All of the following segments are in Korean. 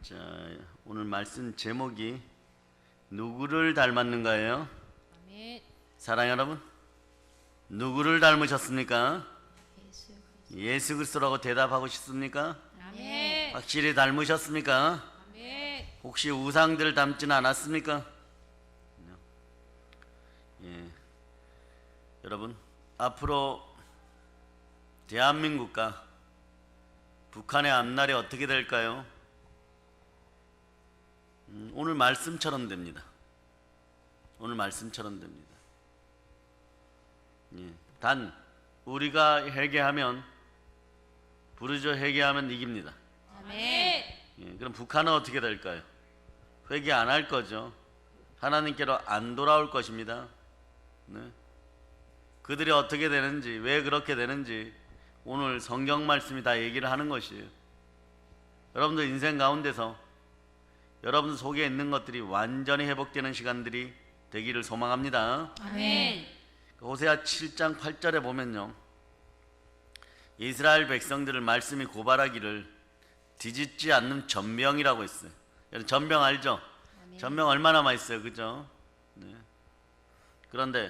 자, 오늘 말씀 제목이 누구를 닮았는가예요? 아멘. 사랑 여러분, 누구를 닮으셨습니까? 예수 그리스도라고 대답하고 싶습니까? 아멘. 확실히 닮으셨습니까? 아멘. 혹시 우상들 닮지는 않았습니까? 예. 여러분, 앞으로 대한민국과 북한의 앞날이 어떻게 될까요? 오늘 말씀처럼 됩니다. 오늘 말씀처럼 됩니다. 예. 단 우리가 회개하면, 부르짖어 회개하면 이깁니다. 아멘. 예. 그럼 북한은 어떻게 될까요? 회개 안 할 거죠. 하나님께로 안 돌아올 것입니다. 네. 그들이 어떻게 되는지, 왜 그렇게 되는지 오늘 성경 말씀이 다 얘기를 하는 것이에요. 여러분들 인생 가운데서 여러분 속에 있는 것들이 완전히 회복되는 시간들이 되기를 소망합니다. 아멘. 호세아 7장 8절에 보면요, 이스라엘 백성들을 말씀이 고발하기를 뒤집지 않는 전병이라고 했어요. 여러분 전병 알죠? 아멘. 전병 얼마나 맛있어요, 그죠? 네. 그런데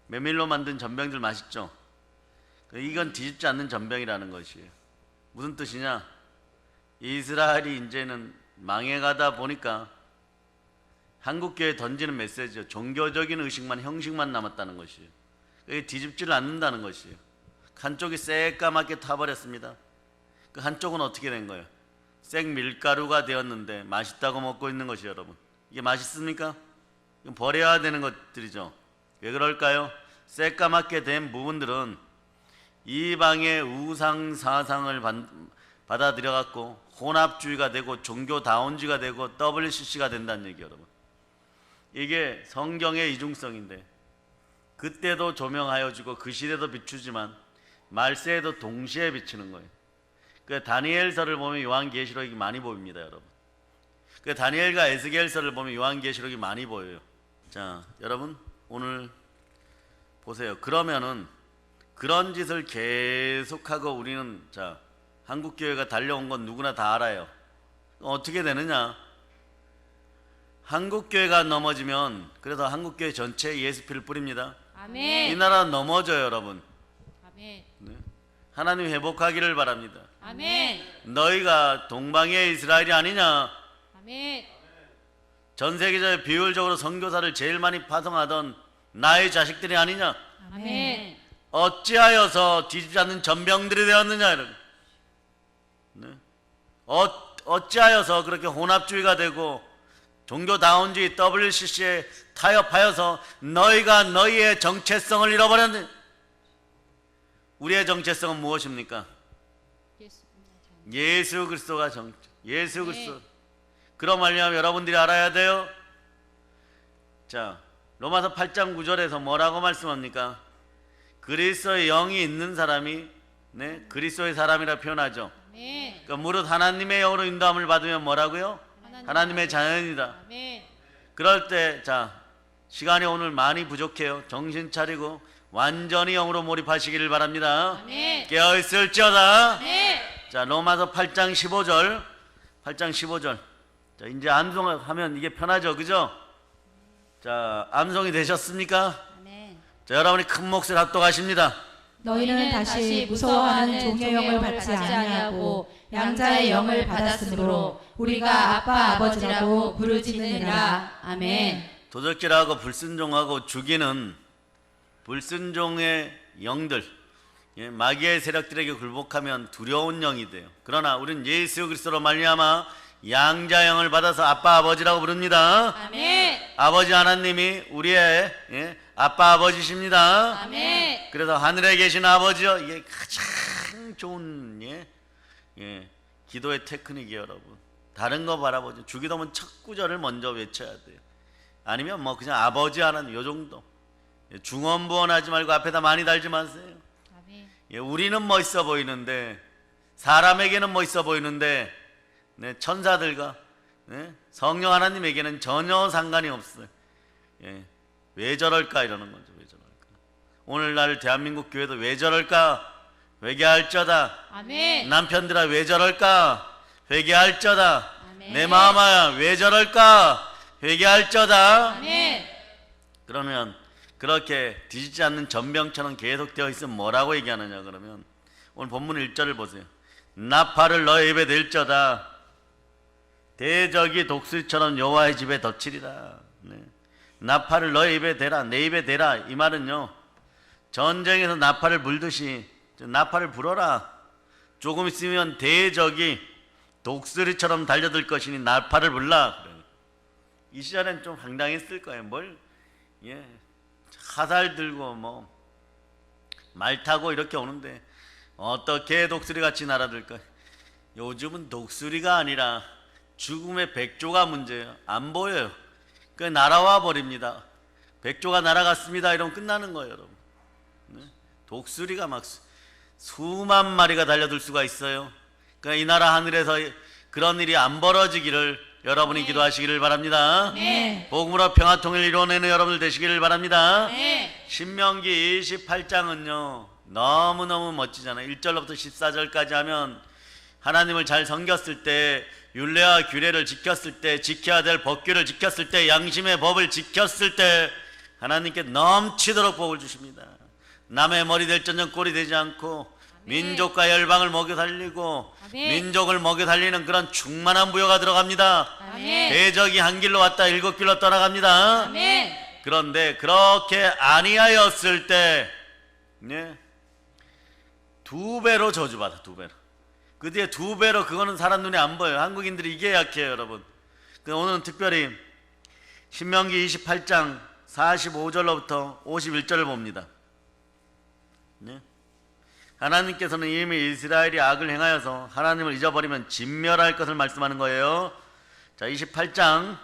메밀로 만든 전병들 맛있죠? 이건 뒤집지 않는 전병이라는 것이에요. 무슨 뜻이냐? 이스라엘이 이제는 망해가다 보니까 한국교회에 던지는 메시지요, 종교적인 의식만, 형식만 남았다는 것이에요. 그게 뒤집지를 않는다는 것이에요. 한쪽이 새까맣게 타버렸습니다. 그 한쪽은 어떻게 된 거예요? 생 밀가루가 되었는데 맛있다고 먹고 있는 것이, 여러분, 이게 맛있습니까? 이건 버려야 되는 것들이죠. 왜 그럴까요? 새까맣게 된 부분들은 이방의 우상 사상을 받아들여 갖고 혼합주의가 되고 종교다운주의가 되고 WCC가 된다는 얘기예요, 여러분. 이게 성경의 이중성인데, 그때도 조명하여 주고 그 시대도 비추지만 말세에도 동시에 비추는 거예요. 그 다니엘서를 보면 요한계시록이 많이 보입니다, 여러분. 그 다니엘과 에스겔서를 보면 요한계시록이 많이 보여요. 자, 여러분 오늘 보세요. 그러면은 그런 짓을 계속하고 우리는, 자, 한국교회가 달려온 건 누구나 다 알아요. 어떻게 되느냐? 한국교회가 넘어지면, 그래서 한국교회 전체에 예수 피를 뿌립니다. 아멘. 이 나라 넘어져요, 여러분. 아멘. 네. 하나님 회복하기를 바랍니다. 아멘. 너희가 동방의 이스라엘이 아니냐? 아멘. 전 세계적으로 비율적으로 선교사를 제일 많이 파송하던 나의 자식들이 아니냐? 아멘. 어찌하여서 뒤집지 않는 전병들이 되었느냐, 여러분. 네. 어찌하여서 그렇게 혼합주의가 되고 종교다운주의 WCC에 타협하여서 너희가 너희의 정체성을 잃어버렸느냐? 우리의 정체성은 무엇입니까? 예수 그리스도가 정체. 예수 그리스도. 네. 그럼 말미암아 여러분들이 알아야 돼요. 자, 로마서 8장 9절에서 뭐라고 말씀합니까? 그리스도의 영이 있는 사람이, 네, 그리스도의 사람이라 표현하죠. 아멘. 그러니까 무릇 하나님의 영으로 인도함을 받으면 뭐라고요? 하나님의 자녀이다. 아멘. 그럴 때, 자, 시간이 오늘 많이 부족해요. 정신 차리고 완전히 영으로 몰입하시기를 바랍니다. 아멘. 깨어있을지어다. 아멘. 자, 로마서 8장 15절. 8장 15절. 자, 이제 암송하면 이게 편하죠, 그죠? 자, 암송이 되셨습니까? 아멘. 자, 여러분이 큰 몫을 합독하십니다. 너희는 다시 무서워하는 종의 영을 받지 아니하고 양자의 영을 받았으므로 우리가 아빠 아버지라고 부르짖느니라. 아멘. 도적질하고 불순종하고 죽이는 불순종의 영들, 예, 마귀의 세력들에게 굴복하면 두려운 영이 돼요. 그러나 우리는 예수 그리스도로 말미암아 양자 영을 받아서 아빠 아버지라고 부릅니다. 아멘. 아버지 하나님이 우리의, 예, 아빠 아버지십니다. 아멘. 그래서 하늘에 계신 아버지요, 이게 가장 좋은, 기도의 테크닉이에요, 여러분. 다른 거 바라보죠. 주기도면 첫 구절을 먼저 외쳐야 돼요. 아니면 뭐 그냥 아버지 하나님, 요 정도. 중언부언하지 말고 앞에다 많이 달지 마세요. 아멘. 예, 우리는 멋있어 보이는데, 사람에게는 멋있어 보이는데, 네, 천사들과, 네, 성령 하나님에게는 전혀 상관이 없어요. 예, 왜 저럴까 이러는 거죠. 왜 저럴까? 오늘날 대한민국 교회도 왜 저럴까? 회개할지어다. 아멘. 남편들아 왜 저럴까? 회개할저다. 아멘. 내 마음아 왜 저럴까? 회개할저다. 아멘. 그러면 그렇게 뒤지지 않는 전병처럼 계속되어 있으면 뭐라고 얘기하느냐 그러면 오늘 본문 1절을 보세요. 나팔을 너의 입에 댈저다. 대적이 독수리처럼 여호와의 집에 덧치리라. 네. 나팔을 너의 입에 대라. 내 입에 대라. 이 말은요, 전쟁에서 나팔을 불듯이 나팔을 불어라. 조금 있으면 대적이 독수리처럼 달려들 것이니 나팔을 불라. 이 시절엔 좀 황당했을 거예요. 화살 들고 말 타고 이렇게 오는데 어떻게 독수리같이 날아들까? 요즘은 독수리가 아니라 죽음의 백조가 문제예요. 안 보여요. 그 날아와 버립니다. 백조가 날아갔습니다. 이러면 끝나는 거예요, 여러분. 네? 독수리가 막 수만 마리가 달려들 수가 있어요. 그러니까 이 나라 하늘에서 그런 일이 안 벌어지기를 여러분이 기도하시기를 바랍니다. 네. 복음으로 평화통일 이루어내는 여러분들 되시기를 바랍니다. 네. 신명기 28장은요 너무너무 멋지잖아요. 1절로부터 14절까지 하면 하나님을 잘 섬겼을 때, 율례와 규례를 지켰을 때, 지켜야 될 법규를 지켰을 때, 양심의 법을 지켰을 때 하나님께 넘치도록 복을 주십니다. 남의 머리 될전전 꼴이 되지 않고 민족과 열방을 먹여 살리고 아멘. 민족을 먹여 살리는 그런 충만한 부여가 들어갑니다. 아멘. 대적이 한 길로 왔다 7길로 떠나갑니다. 아멘. 그런데 그렇게 아니하였을 때 네, 2배로 저주받아. 2배로. 그 뒤에 2배로. 그거는 사람 눈에 안 보여요. 한국인들이 이게 약해요, 여러분. 오늘은 특별히 신명기 28장 45절로부터 51절을 봅니다. 네? 하나님께서는 이미 이스라엘이 악을 행하여서 하나님을 잊어버리면 진멸할 것을 말씀하는 거예요. 자, 28장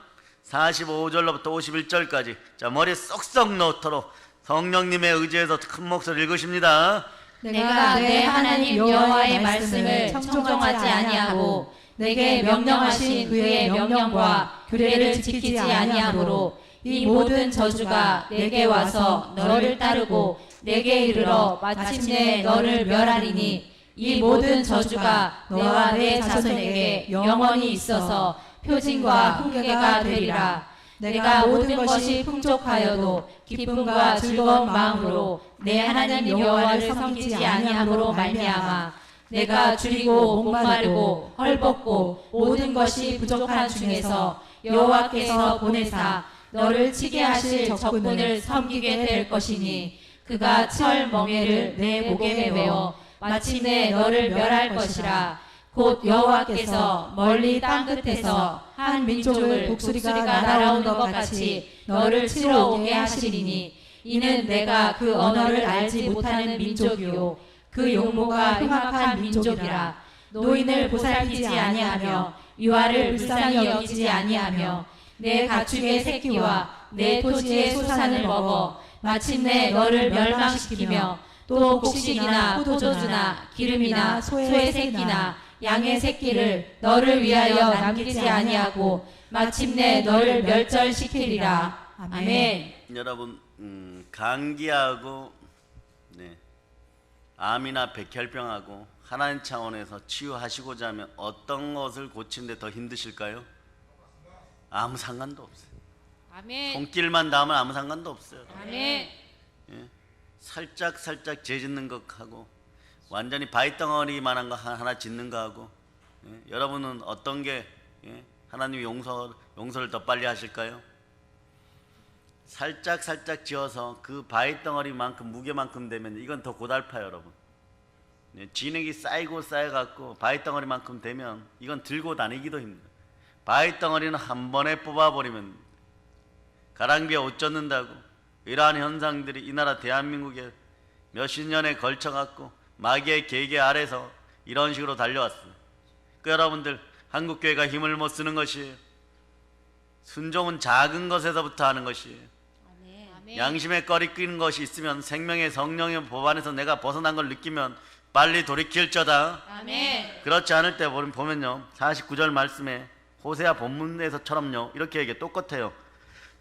45절로부터 51절까지. 자, 머리에 쏙쏙 넣도록 성령님의 의지에서 큰 목소리 읽으십니다. 내가 내 하나님 여호와의 말씀을 청종하지 아니하고 내게 명령하신 그의 명령과 규례를 지키지 아니하므로 이 모든 저주가 내게 와서 너를 따르고 내게 이르러 마침내 너를 멸하리니 이 모든 저주가 너와 내 자손에게 영원히 있어서 표징과 훈계가 되리라. 내가 모든 것이 풍족하여도 기쁨과 즐거운 마음으로 내 하나님 여호와를 섬기지 아니함으로 말미암아 내가 줄이고 목마르고 헐벗고 모든 것이 부족한 중에서 여호와께서 보내사 너를 치게 하실 적군을 섬기게 될 것이니 그가 철 멍에를 내 목에 메어 마침내 너를 멸할 것이라. 곧 여호와께서 멀리 땅 끝에서 한 민족을 독수리가 날아오는 것 같이 너를 치러 오게 하시리니 이는 내가 그 언어를 알지 못하는 민족이요 그 용모가 흉악한 민족이라. 노인을 보살피지 아니하며 유아를 불쌍히 여기지 아니하며 내 가축의 새끼와 내 토지의 소산을 먹어 마침내 너를 멸망시키며 또 곡식이나 포도주나 기름이나 소의 새끼나 양의 새끼를 너를 위하여 남기지 아니하고 마침내 너를 멸절시키리라. 아멘. 여러분, 감기하고 암이나 백혈병하고 하나님 차원에서 치유하시고자 하면 어떤 것을 고치는데 더 힘드실까요? 아무 상관도 없어요. 아멘. 손길만 닿으면 아무 상관도 없어요. 아멘. 살짝 재짓는 것하고 완전히 바위덩어리만한 거 하나 짓는 거하고 여러분은 어떤 게 하나님이 용서를 더 빨리 하실까요? 살짝 지어서 그 바위덩어리만큼 무게만큼 되면 이건 더 고달파요, 여러분. 진흙이 쌓여갖고 바위덩어리만큼 되면 이건 들고 다니기도 힘들어요. 바위덩어리는 한 번에 뽑아버리면 가랑비에 옷 젖는다고 이러한 현상들이 이 나라 대한민국에 몇십 년에 걸쳐갖고 마귀의 계계 아래서 이런 식으로 달려왔어요. 그 여러분들, 한국교회가 힘을 못 쓰는 것이에요. 순종은 작은 것에서부터 하는 것이에요. 아멘. 양심에 꺼리끼는 것이 있으면 생명의 성령의 법 안에서 내가 벗어난 걸 느끼면 빨리 돌이킬저다. 아멘. 그렇지 않을 때 보면요, 49절 말씀에 호세아 본문에서처럼요 이렇게 얘기해. 똑같아요.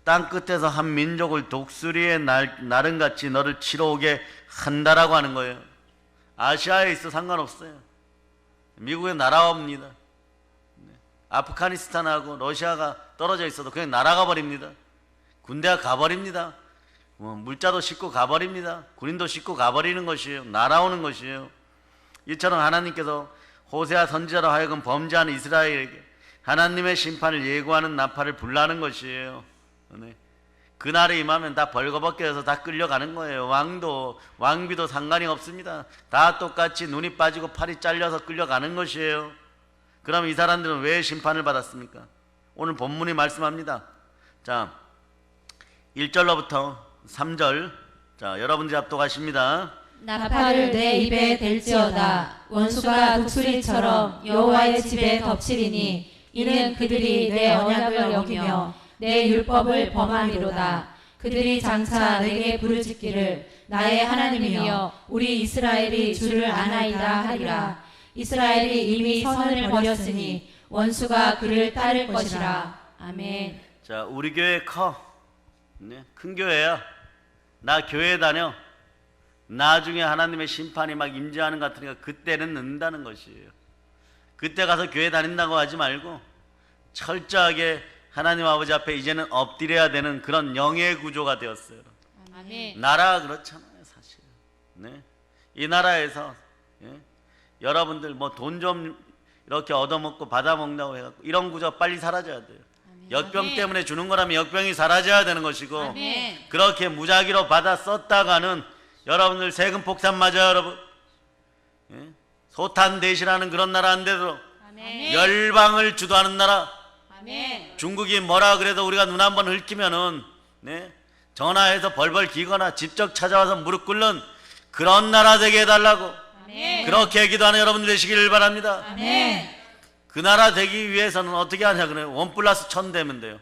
땅 끝에서 한 민족을 독수리의 나른같이 너를 치러 오게 한다라고 하는 거예요. 아시아에 있어 상관없어요. 미국에 날아옵니다. 아프가니스탄하고 러시아가 떨어져 있어도 그냥 날아가 버립니다. 군대가 가버립니다. 물자도 싣고 가버립니다. 군인도 싣고 가버리는 것이에요. 날아오는 것이에요. 이처럼 하나님께서 호세아 선지자로 하여금 범죄하는 이스라엘에게 하나님의 심판을 예고하는 나팔을 불라는 것이에요. 네. 그날에 임하면 다 벌거벗겨서 다 끌려가는 거예요. 왕비도 상관이 없습니다. 다 똑같이 눈이 빠지고 팔이 잘려서 끌려가는 것이에요. 그럼 이 사람들은 왜 심판을 받았습니까? 오늘 본문이 말씀합니다. 자, 1절로부터 3절. 자, 여러분들이 합독하십니다. 나팔을 내 입에 댈지어다. 원수가 독수리처럼 여호와의 집에 덮치리니 이는 그들이 내 언약을 어기며 내 율법을 범함이로다. 그들이 장차 내게 부르짖기를 나의 하나님이여 우리 이스라엘이 주를 아나이다 하리라. 이스라엘이 이미 선을 버렸으니 원수가 그를 따를 것이라. 아멘. 자, 우리 교회 커. 네, 큰 교회야. 나 교회 다녀. 나중에 하나님의 심판이 막 임재하는 것 같으니까 그때는 는다는 것이에요. 그때 가서 교회 다닌다고 하지 말고 철저하게 하나님 아버지 앞에 이제는 엎드려야 되는 그런 영의 구조가 되었어요. 아멘. 나라가 그렇잖아요, 사실. 네, 이 나라에서 여러분들 뭐 돈 좀 이렇게 얻어먹고 받아먹는다고 해갖고 이런 구조 빨리 사라져야 돼요. 역병 아멘. 때문에 주는 거라면 역병이 사라져야 되는 것이고 아멘. 그렇게 무작위로 받아 썼다가는 여러분들 세금 폭탄 맞아요, 여러분. 소탄 대신하는 그런 나라 안 돼도 아멘. 열방을 주도하는 나라. 아멘. 중국이 뭐라 그래도 우리가 눈 한번 흘키면은 전화해서 벌벌 기거나 직접 찾아와서 무릎 꿇는 그런 나라 되게 해달라고. 아멘. 그렇게 기도하는 여러분들 되시기를 바랍니다. 아멘. 그 나라 되기 위해서는 어떻게 하냐 그래요. 1+1000 되면 돼요.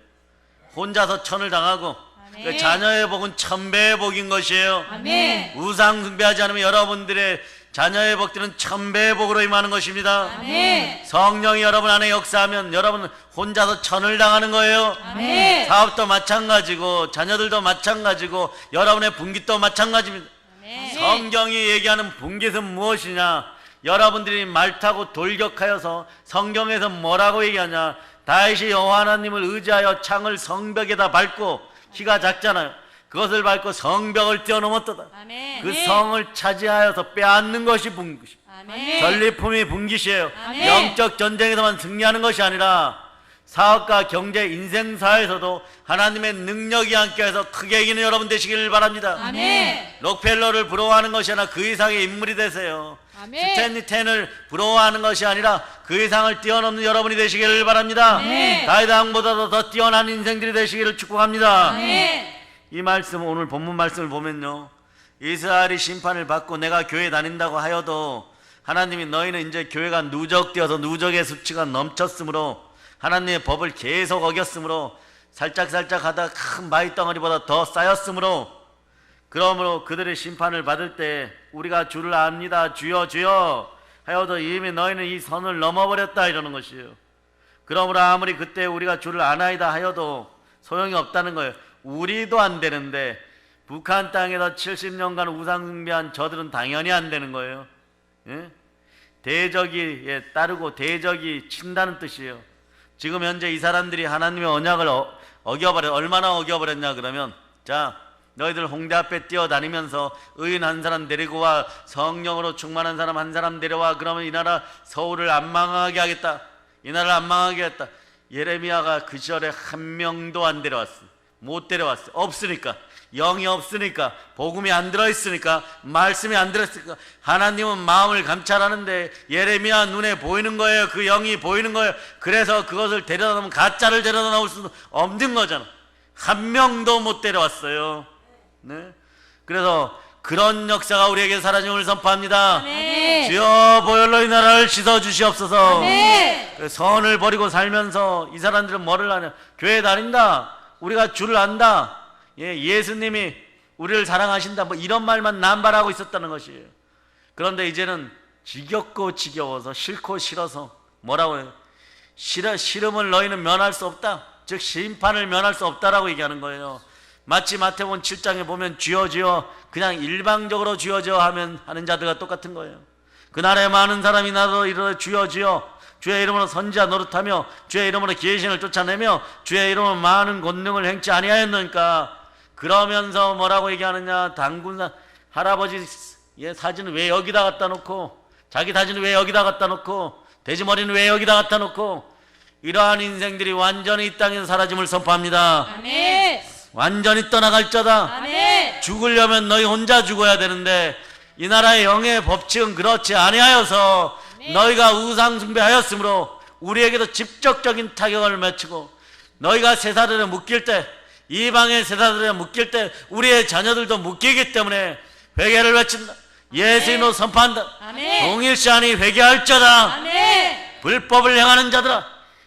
혼자서 1000을 당하고 아멘. 그 자녀의 복은 1000배의 복인 것이에요. 아멘. 우상 숭배하지 않으면 여러분들의 자녀의 복들은 1000배의 복으로 임하는 것입니다. 아멘. 성령이 여러분 안에 역사하면 여러분은 혼자서 1000을 당하는 거예요. 아멘. 사업도 마찬가지고 자녀들도 마찬가지고 여러분의 분깃도 마찬가지입니다. 아멘. 성경이 얘기하는 분깃은 무엇이냐? 여러분들이 말 타고 돌격하여서 성경에서 뭐라고 얘기하냐? 다윗이 여호와 하나님을 의지하여 창을 성벽에다 밟고 키가 작잖아요. 그것을 밟고 성벽을 뛰어넘었도다. 아멘. 그 성을 차지하여서 빼앗는 것이 분깃. 아멘. 전리품이 분깃이에요. 아멘. 영적 전쟁에서만 승리하는 것이 아니라 사업과 경제, 인생사에서도 하나님의 능력이 함께해서 크게 이기는 여러분 되시길 바랍니다. 아멘. 록펠러를 부러워하는 것이 아니라 그 이상의 인물이 되세요. 아멘. 스탠리 텐을 부러워하는 것이 아니라 그 이상을 뛰어넘는 여러분이 되시기를 바랍니다. 아멘. 다윗 왕보다도 더 뛰어난 인생들이 되시기를 축복합니다. 아멘. 이 말씀, 오늘 본문 말씀을 보면요, 이스라엘이 심판을 받고 내가 교회 다닌다고 하여도 하나님이 너희는 이제 교회가 누적되어서 누적의 수치가 넘쳤으므로 하나님의 법을 계속 어겼으므로 살짝살짝 하다 큰 마이덩어리보다 더 쌓였으므로 그러므로 그들의 심판을 받을 때 우리가 주를 압니다. 주여 주여 하여도 이미 너희는 이 선을 넘어버렸다 이러는 것이에요. 그러므로 아무리 그때 우리가 주를 아나이다 하여도 소용이 없다는 거예요. 우리도 안 되는데 북한 땅에서 70년간 우상 숭배한 저들은 당연히 안 되는 거예요. 예? 대적이 따르고 대적이 친다는 뜻이에요. 지금 현재 이 사람들이 하나님의 언약을 얼마나 어겨버렸냐 그러면, 자, 너희들 홍대 앞에 뛰어다니면서 의인 한 사람 데리고 와, 성령으로 충만한 사람 한 사람 데려와, 그러면 이 나라 서울을 안 망하게 하겠다, 이 나라를 안 망하게 하겠다. 예레미야가 그 시절에 한 명도 안 데려왔어. 못 데려왔어. 없으니까. 영이 없으니까, 복음이 안 들어있으니까, 말씀이 안 들어있으니까. 하나님은 마음을 감찰하는데 예레미야 눈에 보이는 거예요. 그 영이 보이는 거예요. 그래서 그것을 데려다 놓으면 가짜를 데려다 놓을 수 없는 거잖아. 한 명도 못 데려왔어요. 네? 그래서 그런 역사가 우리에게 사라짐을 선포합니다. 아멘. 주여 보혈로 이 나라를 씻어주시옵소서. 아멘. 선을 버리고 살면서 이 사람들은 뭐를 하냐? 교회 다닌다, 우리가 주를 안다, 예수님이 우리를 사랑하신다, 뭐 이런 말만 남발하고 있었다는 것이에요. 그런데 이제는 지겹고 지겨워서 싫고 싫어서 뭐라고 해요? 싫음을 너희는 면할 수 없다, 즉 심판을 면할 수 없다라고 얘기하는 거예요. 마치 마태복음 7장에 보면 주여 주여 그냥 일방적으로 주여 주여 하는 자들과 똑같은 거예요. 그날에 많은 사람이 나도 이르되 주여 주여 주의 이름으로 선지자 노릇하며 주의 이름으로 귀신을 쫓아내며 주의 이름으로 많은 권능을 행치 아니하였느니까. 그러면서 뭐라고 얘기하느냐? 단군 할아버지 사진을 왜 여기다 갖다 놓고, 자기 사진을 왜 여기다 갖다 놓고, 돼지머리는 왜 여기다 갖다 놓고, 이러한 인생들이 완전히 이 땅에서 사라짐을 선포합니다. 아멘. 완전히 떠나갈 자다. 아멘. 죽으려면 너희 혼자 죽어야 되는데 이 나라의 영의 법칙은 그렇지 아니하여서 너희가 우상 숭배하였으므로 우리에게도 직접적인 타격을 맺히고, 너희가 세사들에 묶일 때, 이방의 세사들에 묶일 때 우리의 자녀들도 묶이기 때문에 회개를 외친다. 예수님으로 선포한다. 아멘. 동일시하니 회개할자다. 아멘. 불법을 행하는 자들아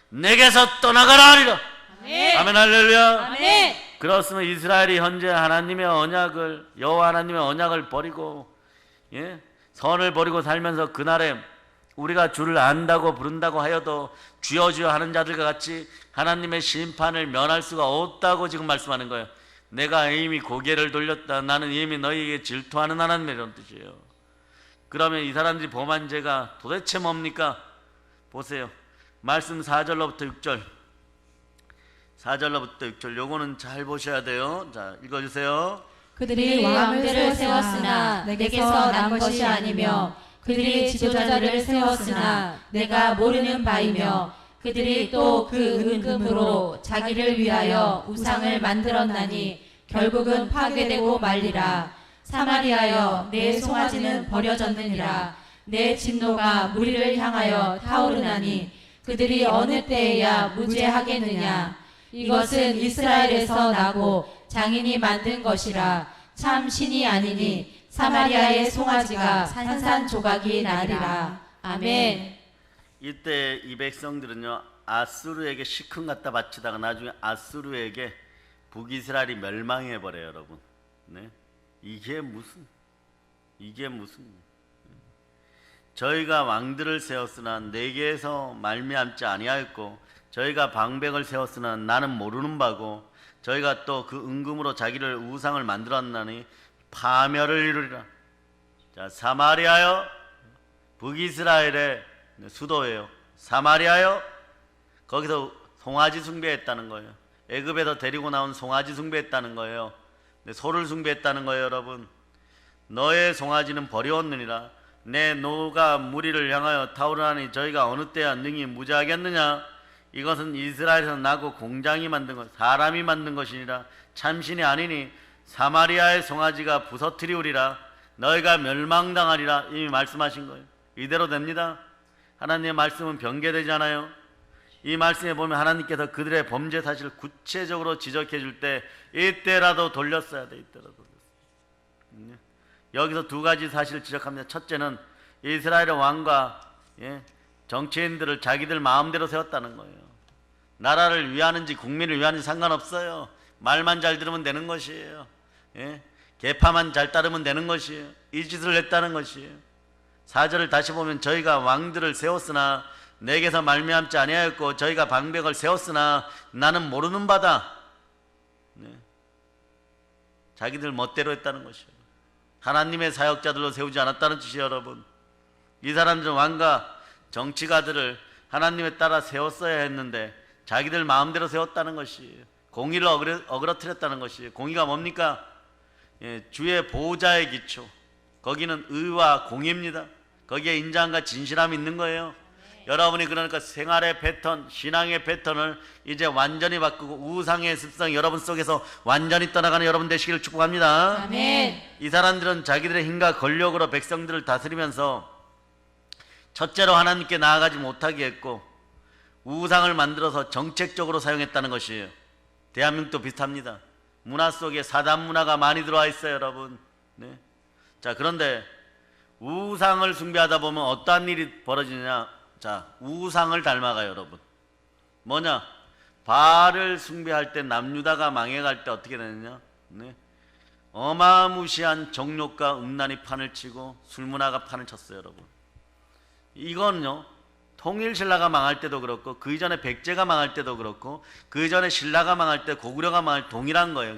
내게서 떠나가라 하리라. 아멘. 아멘 할렐루야. 아멘. 그렇으면 이스라엘이 현재 하나님의 언약을, 여호와 하나님의 언약을 버리고, 선을 버리고 살면서 그날에 우리가 주를 안다고 부른다고 하여도 주여 주여 하는 자들과 같이 하나님의 심판을 면할 수가 없다고 지금 말씀하는 거예요. 내가 이미 고개를 돌렸다. 나는 이미 너희에게 질투하는 하나님이라는 뜻이에요. 그러면 이 사람들이 범한 죄가 도대체 뭡니까? 보세요. 말씀 4절로부터 6절. 4절로부터 6절. 요거는 잘 보셔야 돼요. 자, 읽어주세요. 그들이 왕들을 세웠으나 내게서 난 것이 아니며 그들이 지도자들을 세웠으나 내가 모르는 바이며 그들이 또 그 은금으로 자기를 위하여 우상을 만들었나니 결국은 파괴되고 말리라. 사마리아여 내 송아지는 버려졌느니라. 내 진노가 무리를 향하여 타오르나니 그들이 어느 때에야 무죄하겠느냐. 이것은 이스라엘에서 나고 장인이 만든 것이라. 참 신이 아니니 사마리아의 송아지가 산산조각이 나리라. 아멘. 이때 이 백성들은요, 아수르에게 시큰 갖다 바치다가 나중에 아수르에게 북이스라엘이 멸망해 버려요, 여러분. 네? 이게 무슨 저희가 왕들을 세웠으나 내게서 말미암지 아니하였고 저희가 방백을 세웠으나 나는 모르는 바고 저희가 또 그 은금으로 자기를 우상을 만들었나니 파멸을 이루리라. 자, 사마리아여, 북이스라엘의 수도예요. 사마리아여, 거기서 송아지 숭배했다는 거예요. 애굽에서 데리고 나온 송아지 숭배했다는 거예요. 소를 숭배했다는 거예요, 여러분. 너의 송아지는 버려왔느니라. 내 노가 무리를 향하여 타오르나니 저희가 어느 때야 능히 무죄하겠느냐. 이것은 이스라엘에서 나고 공장이 만든 것, 사람이 만든 것이니라. 참신이 아니니 사마리아의 송아지가 부서뜨리우리라. 너희가 멸망당하리라. 이미 말씀하신 거예요. 이대로 됩니다. 하나님의 말씀은 변개되잖아요. 이 말씀에 보면 하나님께서 그들의 범죄 사실을 구체적으로 지적해 줄 때 이때라도 돌렸어야 돼. 이때라도 돌렸어요. 여기서 두 가지 사실을 지적합니다. 첫째는 이스라엘의 왕과 정치인들을 자기들 마음대로 세웠다는 거예요. 나라를 위하는지 국민을 위하는지 상관없어요. 말만 잘 들으면 되는 것이에요. 계파만 잘 따르면 되는 것이에요. 이 짓을 했다는 것이에요. 4절을 다시 보면 저희가 왕들을 세웠으나 내게서 말미암지 아니하였고 저희가 방백을 세웠으나 나는 모르는 바다. 자기들 멋대로 했다는 것이에요. 하나님의 사역자들로 세우지 않았다는 뜻이에요, 여러분. 이 사람들은 왕과 정치가들을 하나님에 따라 세웠어야 했는데 자기들 마음대로 세웠다는 것이에요. 공의를 어그러뜨렸다는 것이에요. 공의가 뭡니까? 주의 보호자의 기초. 거기는 의와 공의입니다. 거기에 인자함과 진실함이 있는 거예요. 여러분이 그러니까 생활의 패턴, 신앙의 패턴을 이제 완전히 바꾸고 우상의 습성 여러분 속에서 완전히 떠나가는 여러분 되시기를 축복합니다. 아멘. 이 사람들은 자기들의 힘과 권력으로 백성들을 다스리면서 첫째로 하나님께 나아가지 못하게 했고 우상을 만들어서 정책적으로 사용했다는 것이에요. 대한민국도 비슷합니다. 문화 속에 사단 문화가 많이 들어와 있어요, 여러분. 네. 자, 그런데 우상을 숭배하다 보면 어떠한 일이 벌어지느냐? 자, 우상을 닮아가요, 여러분. 뭐냐? 바알을 숭배할 때 남유다가 망해갈 때 어떻게 되느냐? 네. 어마무시한 정욕과 음란이 판을 치고 술문화가 판을 쳤어요, 여러분. 이건요, 통일신라가 망할 때도 그렇고 그 이전에 백제가 망할 때도 그렇고 그 이전에 신라가 망할 때 고구려가 망할 때 동일한 거예요.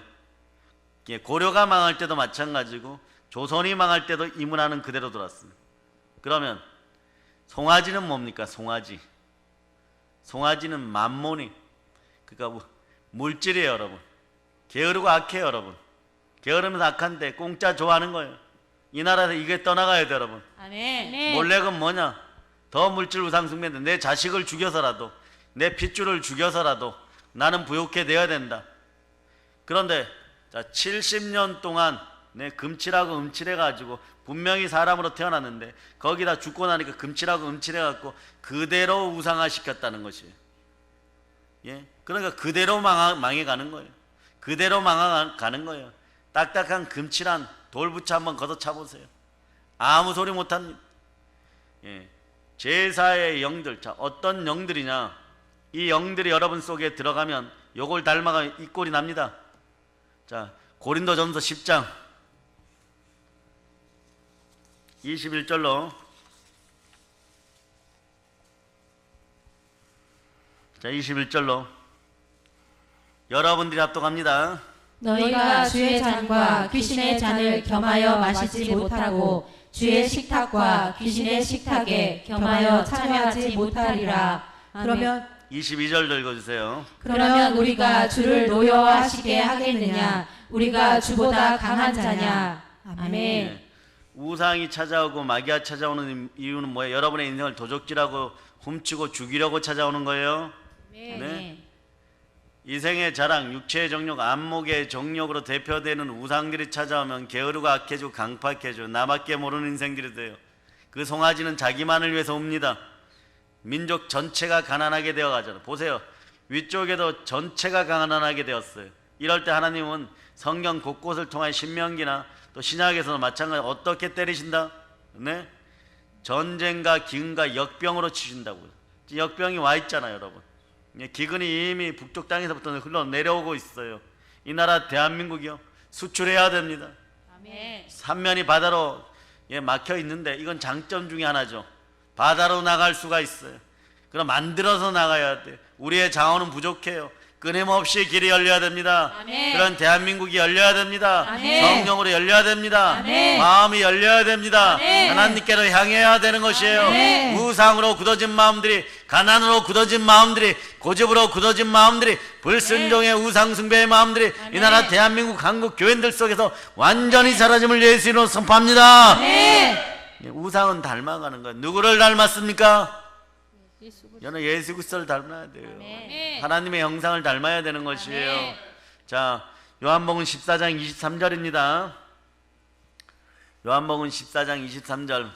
고려가 망할 때도 마찬가지고 조선이 망할 때도 이 문화는 그대로 돌았습니다. 그러면 송아지는 뭡니까? 송아지. 송아지는 만몬이, 그러니까 물질이에요, 여러분. 게으르고 악해요, 여러분. 게으르면서 악한데 공짜 좋아하는 거예요. 이 나라에서 이게 떠나가야 돼, 여러분. 아멘. 몰래는 뭐냐? 더 물질 우상 숭배인데 내 자식을 죽여서라도, 내 핏줄을 죽여서라도 나는 부욕해 내야 된다. 그런데 자, 70년 동안 내 금칠하고 음칠해가지고 분명히 사람으로 태어났는데 거기다 죽고 나니까 금칠하고 음칠해갖고 그대로 우상화시켰다는 것이에요. 예? 그러니까 그대로 망해가는 거예요. 그대로 망해가는 거예요. 딱딱한 금칠한 돌부채 한번 걷어차보세요. 아무 소리 못합니다. 예. 제사의 영들, 자, 어떤 영들이냐? 이 영들이 여러분 속에 들어가면 요걸 닮아가 이 꼴이 납니다. 자, 고린도전서 10장 21절로, 자, 21절로 여러분들이 합독합니다. 너희가 주의 잔과 귀신의 잔을 겸하여 마시지 못하고 주의 식탁과 귀신의 식탁에 겸하여 참여하지 못하리라. 그러면 22절 읽어주세요. 그러면 우리가 주를 노여워하시게 하겠느냐? 우리가 주보다 강한 자냐? 아멘. 예. 우상이 찾아오고 마귀가 찾아오는 이유는 뭐예요? 여러분의 인생을 도적질하고 훔치고 죽이려고 찾아오는 거예요. 네. 이생의 자랑, 육체의 정욕, 안목의 정욕으로 대표되는 우상들이 찾아오면 게으르고 악해지고 강팍해지고 나밖에 모르는 인생들이 돼요. 그 송아지는 자기만을 위해서 옵니다. 민족 전체가 가난하게 되어 가잖아요. 보세요. 위쪽에도 전체가 가난하게 되었어요. 이럴 때 하나님은 성경 곳곳을 통해 신명기나 또 신약에서도 마찬가지로 어떻게 때리신다? 네? 전쟁과 기근과 역병으로 치신다고요. 역병이 와 있잖아요, 여러분. 기근이 이미 북쪽 땅에서부터 흘러내려오고 있어요. 이 나라 대한민국이요, 수출해야 됩니다. 아멘. 삼면이 바다로 막혀 있는데 이건 장점 중에 하나죠. 바다로 나갈 수가 있어요. 그럼 만들어서 나가야 돼. 우리의 자원은 부족해요. 끊임없이 길이 열려야 됩니다. 아멘. 그런 대한민국이 열려야 됩니다. 아멘. 성령으로 열려야 됩니다. 아멘. 마음이 열려야 됩니다. 아멘. 하나님께로 향해야 되는 것이에요. 아멘. 우상으로 굳어진 마음들이, 가난으로 굳어진 마음들이, 고집으로 굳어진 마음들이, 불순종의 우상 숭배의 마음들이 아멘. 이 나라 대한민국 한국 교회들 속에서 완전히 사라짐을 예수 이름으로 선포합니다. 아멘. 우상은 닮아가는 거예요. 누구를 닮았습니까? 저는 예수 그리스도를 닮아야 돼요. 아멘. 하나님의 형상을 닮아야 되는 것이에요. 아멘. 자, 요한복음 14장 23절입니다. 요한복음 14장 23절.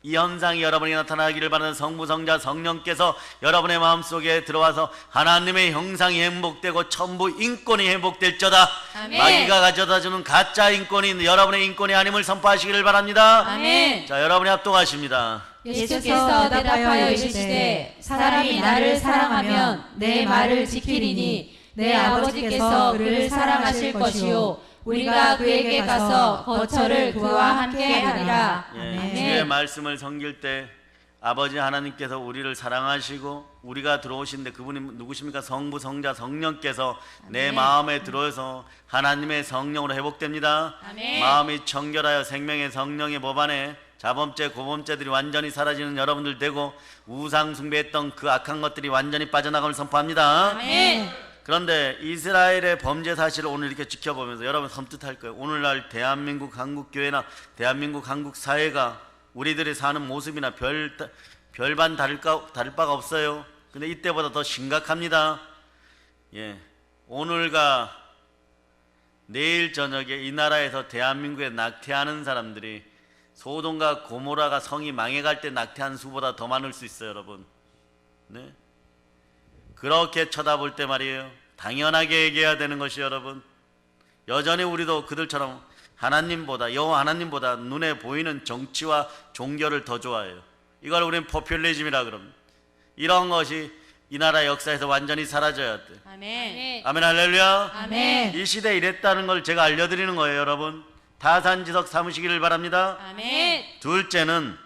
이 현상이 여러분에게 나타나기를 바라는 성부, 성자, 성령께서 여러분의 마음속에 들어와서 하나님의 형상이 행복되고 천부 인권이 행복될저다. 아멘. 마귀가 가져다주는 가짜 인권이 여러분의 인권이 아님을 선포하시기를 바랍니다. 아멘. 자, 여러분이 합동하십니다. 예수께서 대답하여 이르시되 사람이 나를 사랑하면 내 말을 지키리니 내 아버지께서 그를 사랑하실 것이요 우리가 그에게 가서 거처를 그와 함께 하리라. 예, 아멘. 주의 말씀을 섬길 때 아버지 하나님께서 우리를 사랑하시고 우리가 들어오신데 그분이 누구십니까? 성부, 성자, 성령께서 내 마음에 들어서 하나님의 성령으로 회복됩니다. 아멘. 마음이 청결하여 생명의 성령의 법 안에 자범죄, 고범죄들이 완전히 사라지는 여러분들 되고 우상 숭배했던 그 악한 것들이 완전히 빠져나감을 선포합니다. 아멘. 그런데 이스라엘의 범죄 사실을 오늘 이렇게 지켜보면서 여러분 섬뜩할 거예요. 오늘날 대한민국 한국교회나 대한민국 한국사회가 우리들이 사는 모습이나 별반 다를 바가 없어요. 근데 이때보다 더 심각합니다. 예, 오늘과 내일 저녁에 이 나라에서 대한민국에 낙태하는 사람들이 소돔과 고모라가 성이 망해갈 때 낙태한 수보다 더 많을 수 있어요, 여러분. 네? 그렇게 쳐다볼 때 말이에요, 당연하게 얘기해야 되는 것이 여러분, 여전히 우리도 그들처럼 하나님보다, 여호와 하나님보다 눈에 보이는 정치와 종교를 더 좋아해요. 이걸 우리는 포퓰리즘이라 그럽니다. 이런 것이 이 나라 역사에서 완전히 사라져야 돼. 아멘. 아멘, 할렐루야. 아멘. 이 시대에 이랬다는 걸 제가 알려드리는 거예요, 여러분. 타산지석 삼으시기를 바랍니다. 아멘. 둘째는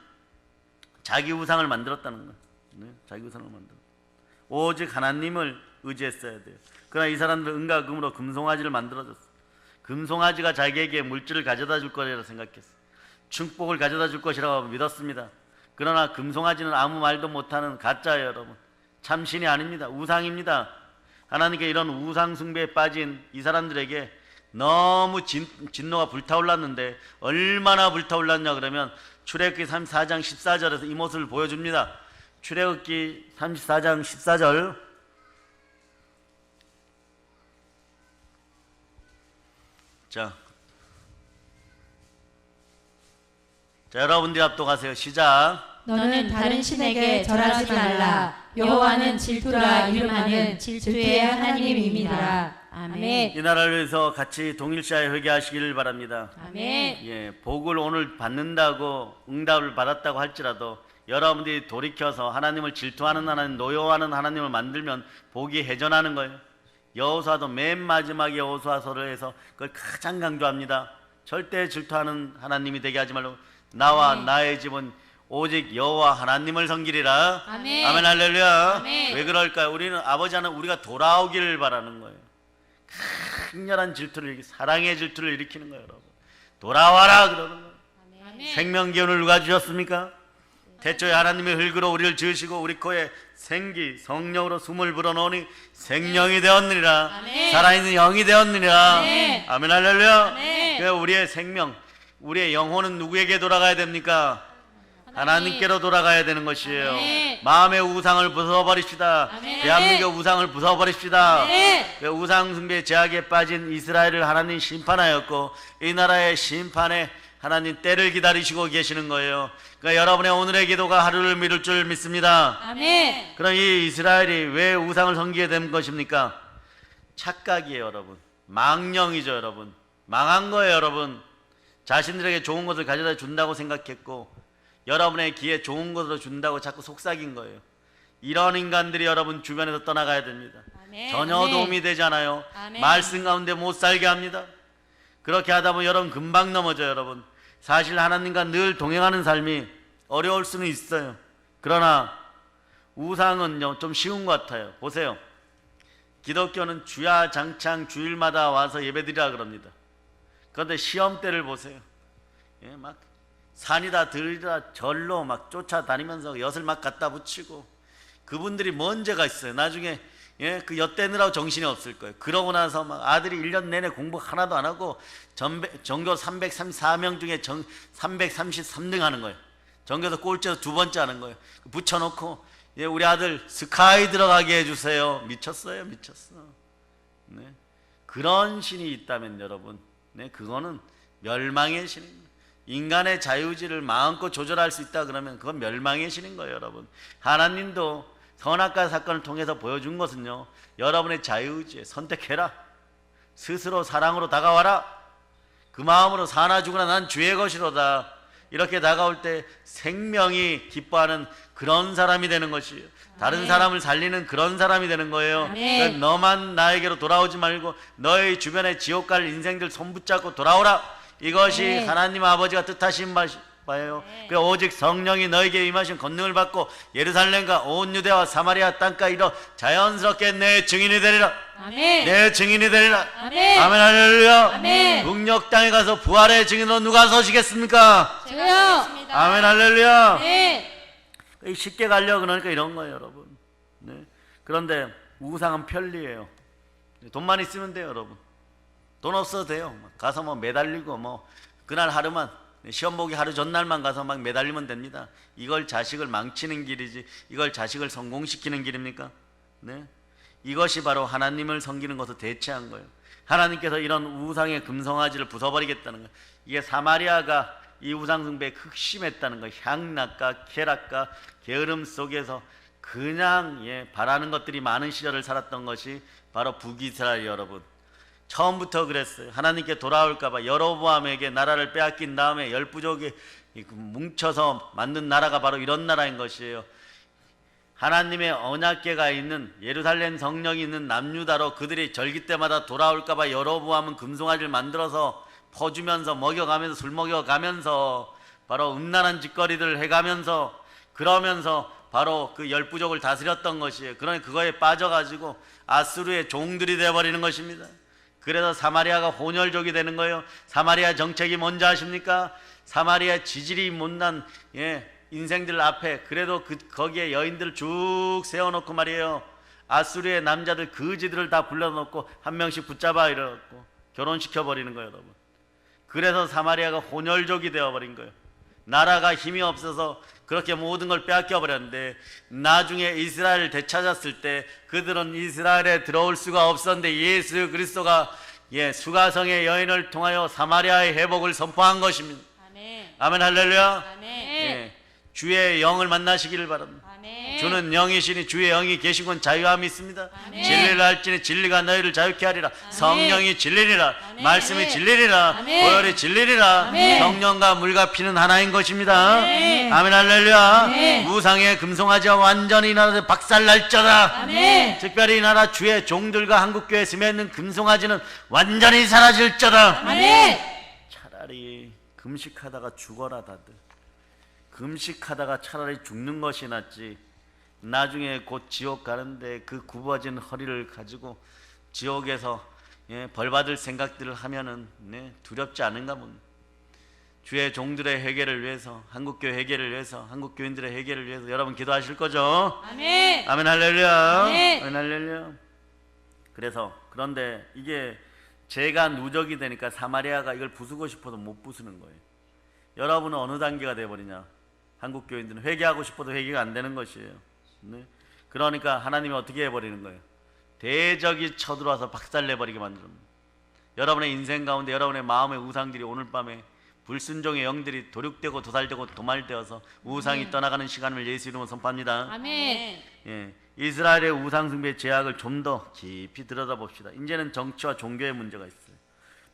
자기 우상을 만들었다는 거예요. 네? 자기 우상을 만들었다. 오직 하나님을 의지했어야 돼요. 그러나 이 사람들 은과 금으로 금송아지를 만들어줬어. 금송아지가 자기에게 물질을 가져다 줄 거라고 생각했어. 축복을 가져다 줄 것이라고 믿었습니다. 그러나 금송아지는 아무 말도 못하는 가짜예요, 여러분. 참신이 아닙니다. 우상입니다. 하나님께 이런 우상 숭배에 빠진 이 사람들에게 너무 진노가 불타올랐는데 얼마나 불타올랐냐 그러면 출애굽기 34장 14절에서 이 모습을 보여줍니다. 출애굽기 34장 14절 자, 여러분들이 합독하세요. 시작. 너는 다른 신에게 절하지 말라. 여호와는 질투라 이름하는 질투의 하나님임이니라. 아멘. 이 나라를 위해서 같이 동일시하여 회개하시기를 바랍니다. 아멘. 예, 복을 오늘 받는다고 응답을 받았다고 할지라도 여러분들이 돌이켜서 하나님을 질투하는 하나님, 노여워하는 하나님을 만들면 복이 해전하는 거예요. 여호수아도 맨 마지막에 여호수아서를 해서 그걸 가장 강조합니다. 절대 질투하는 하나님이 되게 하지 말고 나와 나의 집은 오직 여호와 하나님을 섬기리라. 아멘. 아멘 할렐루야. 아멘. 왜 그럴까요? 우리는 아버지 하나님 우리가 돌아오기를 바라는 거예요. 강렬한 질투를 사랑의 질투를 일으키는 거예요, 여러분. 돌아와라 그러는 거예요. 아멘. 생명 기운을 누가 주셨습니까? 태초에 하나님의 흙으로 우리를 지으시고 우리 코에 생기 성령으로 숨을 불어넣으니 생명이 되었느니라. 아멘. 살아있는 영이 되었느니라. 아멘. 아멘 할렐루야. 아멘. 그래서 우리의 생명, 우리의 영혼은 누구에게 돌아가야 됩니까? 하나님께로 돌아가야 되는 것이에요. 아멘. 마음의 우상을 부숴버립시다. 아멘. 대한민국 우상을 부숴버립시다. 아멘. 우상 숭배 제약에 빠진 이스라엘을 하나님 심판하였고 이 나라의 심판에 하나님 때를 기다리시고 계시는 거예요. 그러니까 여러분의 오늘의 기도가 하루를 미룰 줄 믿습니다. 아멘. 그럼 이 이스라엘이 왜 우상을 섬기게 된 것입니까? 착각이에요, 여러분. 망령이죠, 여러분. 망한 거예요, 여러분. 자신들에게 좋은 것을 가져다 준다고 생각했고 여러분의 귀에 좋은 것으로 준다고 자꾸 속삭인 거예요. 이런 인간들이 여러분 주변에서 떠나가야 됩니다. 아멘. 전혀 아멘. 도움이 되지 않아요. 아멘. 말씀 가운데 못 살게 합니다. 그렇게 하다 보면 여러분 금방 넘어져요. 여러분 사실 하나님과 늘 동행하는 삶이 어려울 수는 있어요. 그러나 우상은요 좀 쉬운 것 같아요. 보세요. 기독교는 주야 장창 주일마다 와서 예배드리라 그럽니다. 그런데 시험대를 보세요. 예, 막 산이다 들이다 절로 막 쫓아다니면서 엿을 막 갖다 붙이고 그분들이 뭔 죄가 있어요. 나중에 예, 그 엿대느라고 정신이 없을 거예요. 그러고 나서 막 아들이 1년 내내 공부 하나도 안 하고 전교 334명 중에 333등 하는 거예요. 전교에서 꼴찌에서 두 번째 하는 거예요. 붙여놓고 예, 우리 아들 스카이 들어가게 해주세요. 미쳤어요, 미쳤어. 네. 그런 신이 있다면 여러분, 네, 그거는 멸망의 신입니다. 인간의 자유의지를 마음껏 조절할 수 있다 그러면 그건 멸망의 신인 거예요, 여러분. 하나님도 선악과 사건을 통해서 보여준 것은요, 여러분의 자유의지에 선택해라. 스스로 사랑으로 다가와라. 그 마음으로 사나 죽으나 난 주의 것이로다. 이렇게 다가올 때 생명이 기뻐하는 그런 사람이 되는 것이에요. 다른 사람을 살리는 그런 사람이 되는 거예요. 그러니까 너만 나에게로 돌아오지 말고 너의 주변에 지옥 갈 인생들 손붙잡고 돌아오라. 이것이 하나님 아버지가 뜻하신 바예요. 오직 성령이 너에게 임하신 권능을 받고 예루살렘과 온 유대와 사마리아 땅까지 이뤄 자연스럽게 내 증인이 되리라. 아멘. 내 증인이 되리라. 아멘. 아멘 할렐루야. 아멘. 북녘 땅에 가서 부활의 증인으로 누가 서시겠습니까? 저요. 아멘 할렐루야. 네. 쉽게 가려고 그러니까 이런 거예요, 여러분. 네. 그런데 우상은 편리해요. 돈만 있으면 돼요, 여러분. 돈 없어도 돼요. 가서 뭐 매달리고 뭐 그날 하루만 시험 보기 하루 전날만 가서 막 매달리면 됩니다. 이걸 자식을 망치는 길이지 이걸 자식을 성공시키는 길입니까? 네. 이것이 바로 하나님을 섬기는 것을 대체한 거예요. 하나님께서 이런 우상의 금송아지를 부숴버리겠다는 거예요. 이게 사마리아가 이 우상 숭배에 극심했다는 거예요. 향락과 쾌락과 게으름 속에서 그냥 바라는 것들이 많은 시절을 살았던 것이 바로 북이스라엘 여러분. 처음부터 그랬어요. 하나님께 돌아올까봐 여로보암에게 나라를 빼앗긴 다음에 10부족이 뭉쳐서 만든 나라가 바로 이런 나라인 것이에요. 하나님의 언약궤가 있는 예루살렘 성령이 있는 남유다로 그들이 절기 때마다 돌아올까봐 여로보암은 금송아지를 만들어서 퍼주면서 먹여가면서 술 먹여가면서 바로 음란한 짓거리들을 해가면서 그러면서 바로 그 10부족을 다스렸던 것이에요. 그러니 그거에 빠져가지고 아수르의 종들이 되어버리는 것입니다. 그래서 사마리아가 혼혈족이 되는 거예요. 사마리아 정책이 뭔지 아십니까? 사마리아 지질이 못난 인생들 앞에 그래도 거기에 여인들을 쭉 세워놓고 말이에요. 아수르의 남자들 거지들을 다 불러놓고 한 명씩 붙잡아 이래갖고 결혼시켜버리는 거예요, 여러분. 그래서 사마리아가 혼혈족이 되어버린 거예요. 나라가 힘이 없어서 그렇게 모든 걸 빼앗겨버렸는데, 나중에 이스라엘을 되찾았을 때 그들은 이스라엘에 들어올 수가 없었는데 예수 그리스도가 수가성의 여인을 통하여 사마리아의 회복을 선포한 것입니다. 아멘. 아멘 할렐루야. 아멘. 주의 영을 만나시기를 바랍니다. 아멘. 주는 영이시니 주의 영이 계신 건 자유함이 있습니다. 아멘. 진리를 알지니 진리가 너희를 자유케 하리라. 성령이 진리리라. 아멘. 말씀이 아멘. 진리리라. 아멘. 보혈이 진리리라. 아멘. 성령과 물과 피는 하나인 것입니다. 아멘. 아멘 할렐루야. 아멘. 우상의 금송아지와 완전히 이 나라를 박살날저다. 아멘. 특별히 이 나라 주의 종들과 한국교회에 스며있는 금송아지는 완전히 사라질저다. 아멘. 차라리 금식하다가 죽어라. 다들 금식하다가 차라리 죽는 것이 낫지. 나중에 곧 지옥 가는데 그 굽어진 허리를 가지고 지옥에서 벌받을 생각들을 하면은 두렵지 않은가 봅니다. 주의 종들의 회개를 위해서, 한국교회 회개를 위해서, 한국교인들의 회개를 위해서 여러분 기도하실 거죠? 아멘. 아멘 할렐루야. 아멘. 아멘 할렐루야. 그런데 이게 죄가 누적이 되니까 사마리아가 이걸 부수고 싶어도 못 부수는 거예요. 여러분은 어느 단계가 돼버리냐? 한국교인들은 회개하고 싶어도 회개가 안 되는 것이에요. 그러니까 하나님이 어떻게 해버리는 거예요? 대적이 쳐들어와서 박살내버리게 만듭니다. 여러분의 인생 가운데 여러분의 마음의 우상들이 오늘 밤에 불순종의 영들이 도륙되고 도살되고 도말되어서 우상이 떠나가는 시간을 예수 이름으로 선포합니다. 아멘. 이스라엘의 우상숭배의 죄악을 좀 더 깊이 들여다봅시다. 이제는 정치와 종교의 문제가 있어요.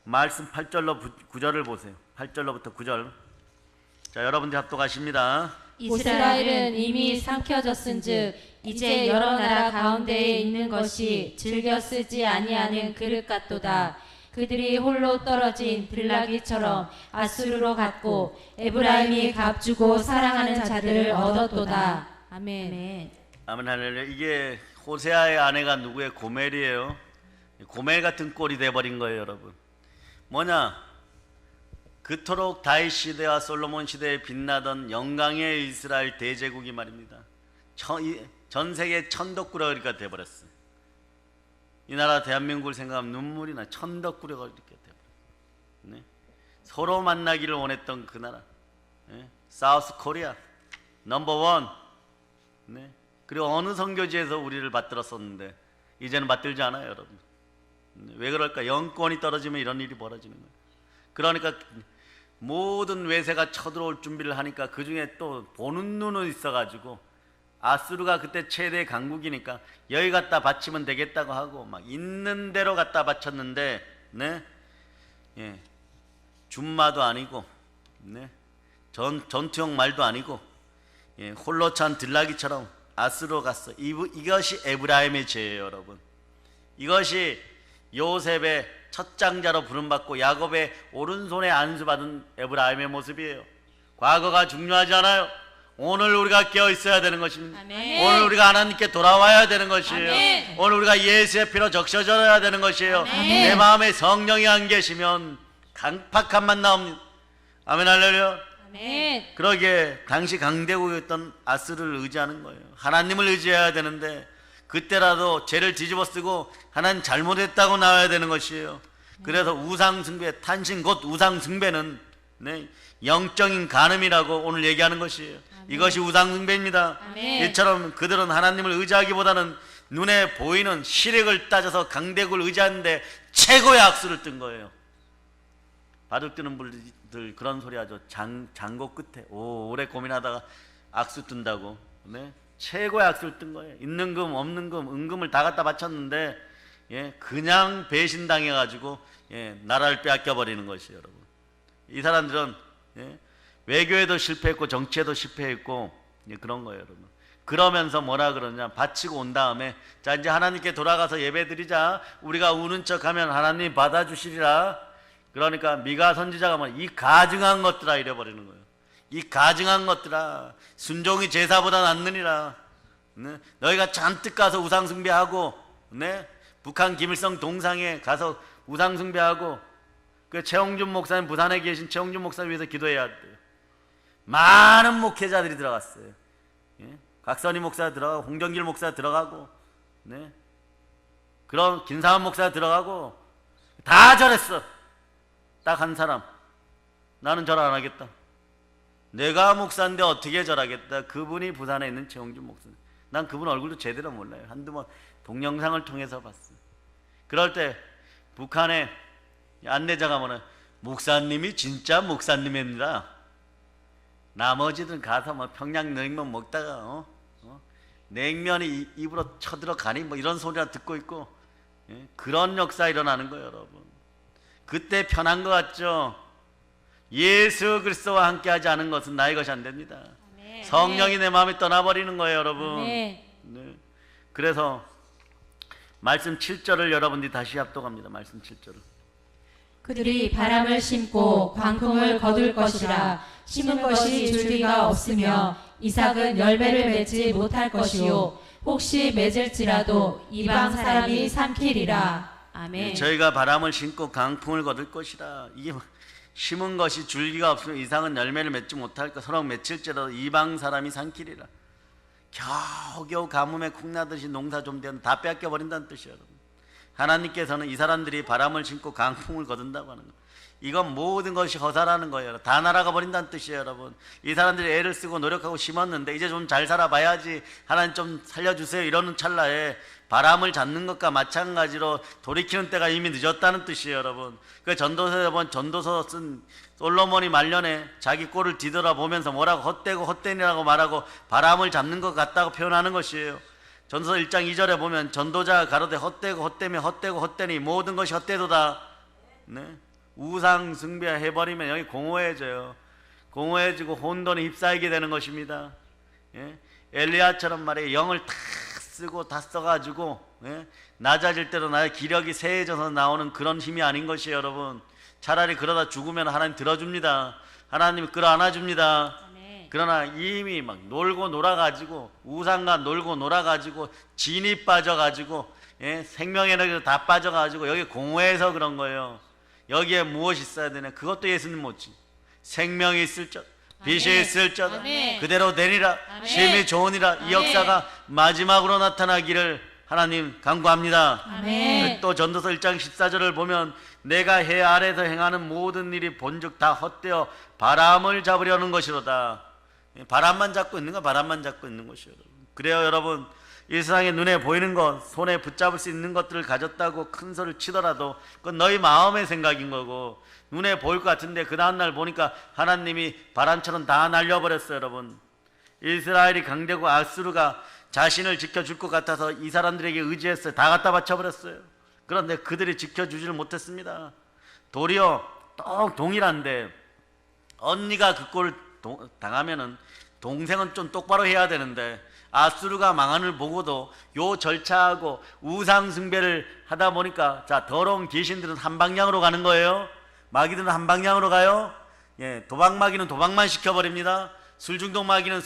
말씀 8절로 9절을 보세요. 8절로부터 9절. 자, 여러분들 합독하십니다. 이스라엘은 이미 삼켜졌은즉 이제 여러 나라 가운데에 있는 것이 즐겨 쓰지 아니하는 그릇 같도다. 그들이 홀로 떨어진 들나귀처럼 아수르로 갔고 에브라임이 값주고 사랑하는 자들을 얻었도다. 아멘. 아멘 할렐루야. 이게 호세아의 아내가 누구의? 고멜이에요. 고멜 같은 꼴이 돼버린 거예요, 여러분. 뭐냐? 그토록 다윗 시대와 솔로몬 시대에 빛나던 영광의 이스라엘 대제국이 말입니다. 전 세계 천덕꾸러기가 돼버렸어요. 이 나라 대한민국을 생각하면 눈물이 나. 천덕꾸러기가 이렇게 돼버렸어요. 서로 만나기를 원했던 그 나라. 사우스 코리아 넘버원. 그리고 어느 선교지에서 우리를 받들었었는데 이제는 받들지 않아요, 여러분. 왜 그럴까? 영권이 떨어지면 이런 일이 벌어지는 거예요. 그러니까 모든 외세가 쳐들어올 준비를 하니까 그 중에 또 보는 눈은 있어가지고 아수르가 그때 최대 강국이니까 여기 갖다 바치면 되겠다고 하고 막 있는 대로 갖다 바쳤는데 준마도 아니고 전투용 말도 아니고 홀로 찬 들나귀처럼 아수르로 갔어. 이것이 에브라임의 죄예요, 여러분. 이것이 요셉의 첫 장자로 부름받고 야곱의 오른손에 안수받은 에브라임의 모습이에요. 과거가 중요하지 않아요. 오늘 우리가 깨어 있어야 되는 것입니다. 아멘. 오늘 우리가 하나님께 돌아와야 되는 것이에요. 아멘. 오늘 우리가 예수의 피로 적셔져야 되는 것이에요. 아멘. 내 마음에 성령이 안 계시면 강팍함만 나옵니다. 아멘 할렐루야. 아멘. 그러기에 당시 강대국이었던 아스르를 의지하는 거예요. 하나님을 의지해야 되는데 그때라도 죄를 뒤집어 쓰고 하나님 잘못했다고 나와야 되는 것이에요. 그래서 우상숭배, 탄신 곧 우상숭배는 영적인 간음이라고 오늘 얘기하는 것이에요. 이것이 우상숭배입니다. 아멘. 이처럼 그들은 하나님을 의지하기보다는 눈에 보이는 시력을 따져서 강대국을 의지하는데 최고의 악수를 뜬 거예요. 바둑 뜨는 분들 그런 소리 하죠. 장고 끝에 오래 고민하다가 악수 뜬다고. 최고의 악수를 뜬 거예요. 있는 금 없는 금 은금을 다 갖다 바쳤는데 그냥 배신당해가지고 나라를 빼앗겨 버리는 것이에요, 여러분. 이 사람들은 외교에도 실패했고 정치에도 실패했고 그런 거예요, 여러분. 그러면서 뭐라 그러냐? 바치고 온 다음에 자 이제 하나님께 돌아가서 예배드리자. 우리가 우는 척하면 하나님 받아주시리라. 그러니까 미가 선지자가 뭐 이 가증한 것들아 이래버리는 거예요. 이 가증한 것들아 순종이 제사보다 낫느니라. 너희가 잔뜩 가서 우상숭배하고 북한 김일성 동상에 가서 우상숭배하고 그 최홍준 목사님 부산에 계신 최홍준 목사님 위해서 기도해야 돼요. 많은 목회자들이 들어갔어요. 예? 각선희 목사 들어가고 홍정길 목사 들어가고, 네? 그런 김상환 목사 들어가고 다 절했어. 딱 한 사람, 나는 절 안 하겠다. 내가 목사인데 어떻게 절하겠다. 그분이 부산에 있는 최홍준 목사. 난 그분 얼굴도 제대로 몰라요. 한두 번 동영상을 통해서 봤어요. 그럴 때 북한에 안내자가 뭐냐, 목사님이 진짜 목사님입니다. 나머지들은 가서 뭐 평양냉면 먹다가 냉면이 입으로 쳐들어가니 뭐 이런 소리나 듣고 있고, 예? 그런 역사 일어나는 거예요, 여러분. 그때 편한 것 같죠? 예수 그리스도와 함께하지 않은 것은 나의 것이 안 됩니다. 아멘. 성령이 내 마음에 떠나버리는 거예요, 여러분. 아멘. 네. 그래서 말씀 7절을 여러분들이 다시 합독합니다. 말씀 7절을. 그들이 바람을 심고 광풍을 거둘 것이라. 심은 것이 줄기가 없으며 이삭은 열매를 맺지 못할 것이요 혹시 맺을지라도 이방 사람이 삼키리라. 아멘. 저희가 바람을 심고 강풍을 거둘 것이라. 이게 심은 것이 줄기가 없으면 이삭은 열매를 맺지 못할 것, 서로 맺힐지라도 이방 사람이 삼키리라. 겨우겨우 가뭄에 콩나듯이 농사 좀 되면 다 뺏겨버린다는 뜻이에요, 여러분. 하나님께서는 이 사람들이 바람을 심고 강풍을 거둔다고 하는 거예요. 이건 모든 것이 허사라는 거예요. 다 날아가 버린다는 뜻이에요, 여러분. 이 사람들이 애를 쓰고 노력하고 심었는데 이제 좀 잘 살아봐야지, 하나님 좀 살려주세요, 이러는 찰나에 바람을 잡는 것과 마찬가지로 돌이키는 때가 이미 늦었다는 뜻이에요, 여러분. 그 전도서에 보면 전도서 쓴 솔로몬이 말년에 자기 꼴을 뒤돌아보면서 뭐라고 헛되고 헛되니라고 말하고 바람을 잡는 것 같다고 표현하는 것이에요. 전도서 1장 2절에 보면 전도자가 가로되 헛되고 헛되며 헛되고 헛되니 모든 것이 헛되도다. 네? 우상 숭배해버리면 여기 공허해져요. 공허해지고 혼돈이 휩싸이게 되는 것입니다. 예? 엘리야처럼 말이에요. 영을 다 쓰고 다 써가지고, 예? 낮아질 대로 나의 기력이 세해져서 나오는 그런 힘이 아닌 것이에요, 여러분. 차라리 그러다 죽으면 하나님 들어줍니다. 하나님이 끌어안아줍니다. 아멘. 그러나 이미 막 놀고 놀아가지고, 우상과 놀고 놀아가지고 진이 빠져가지고, 예? 생명 에너지도 다 빠져가지고 여기 공허해서 그런 거예요. 여기에 무엇이 있어야 되냐? 그것도 예수님 못지. 생명이 있을적, 빛이 아멘. 있을적, 아멘. 그대로 되리라. 아멘. 심히 좋으니라. 이 아멘. 역사가 마지막으로 나타나기를 하나님 간구합니다. 아멘. 또 전도서 1장 14절을 보면 내가 해 아래에서 행하는 모든 일이 본즉 다 헛되어 바람을 잡으려는 것이로다. 바람만 잡고 있는 거, 바람만 잡고 있는 것이요. 그래요, 여러분. 이 세상에 눈에 보이는 것, 손에 붙잡을 수 있는 것들을 가졌다고 큰 소리를 치더라도 그건 너희 마음의 생각인 거고, 눈에 보일 것 같은데 그 다음날 보니까 하나님이 바람처럼 다 날려버렸어요, 여러분. 이스라엘이 강대국 아수르가 자신을 지켜줄 것 같아서 이 사람들에게 의지했어요. 다 갖다 바쳐버렸어요. 그런데 그들이 지켜주지를 못했습니다. 도리어 똑 동일한데 언니가 그 꼴을 당하면은 동생은 좀 똑바로 해야 되는데, 아수르가 망한을 보고도 요 절차하고 우상 숭배를 하다 보니까, 자, 더러운 귀신들은 한 방향으로 가는 거예요. 마귀들은 한 방향으로 가요. 예, 도박 마귀는 도박만 시켜버립니다. 술 중독 마귀는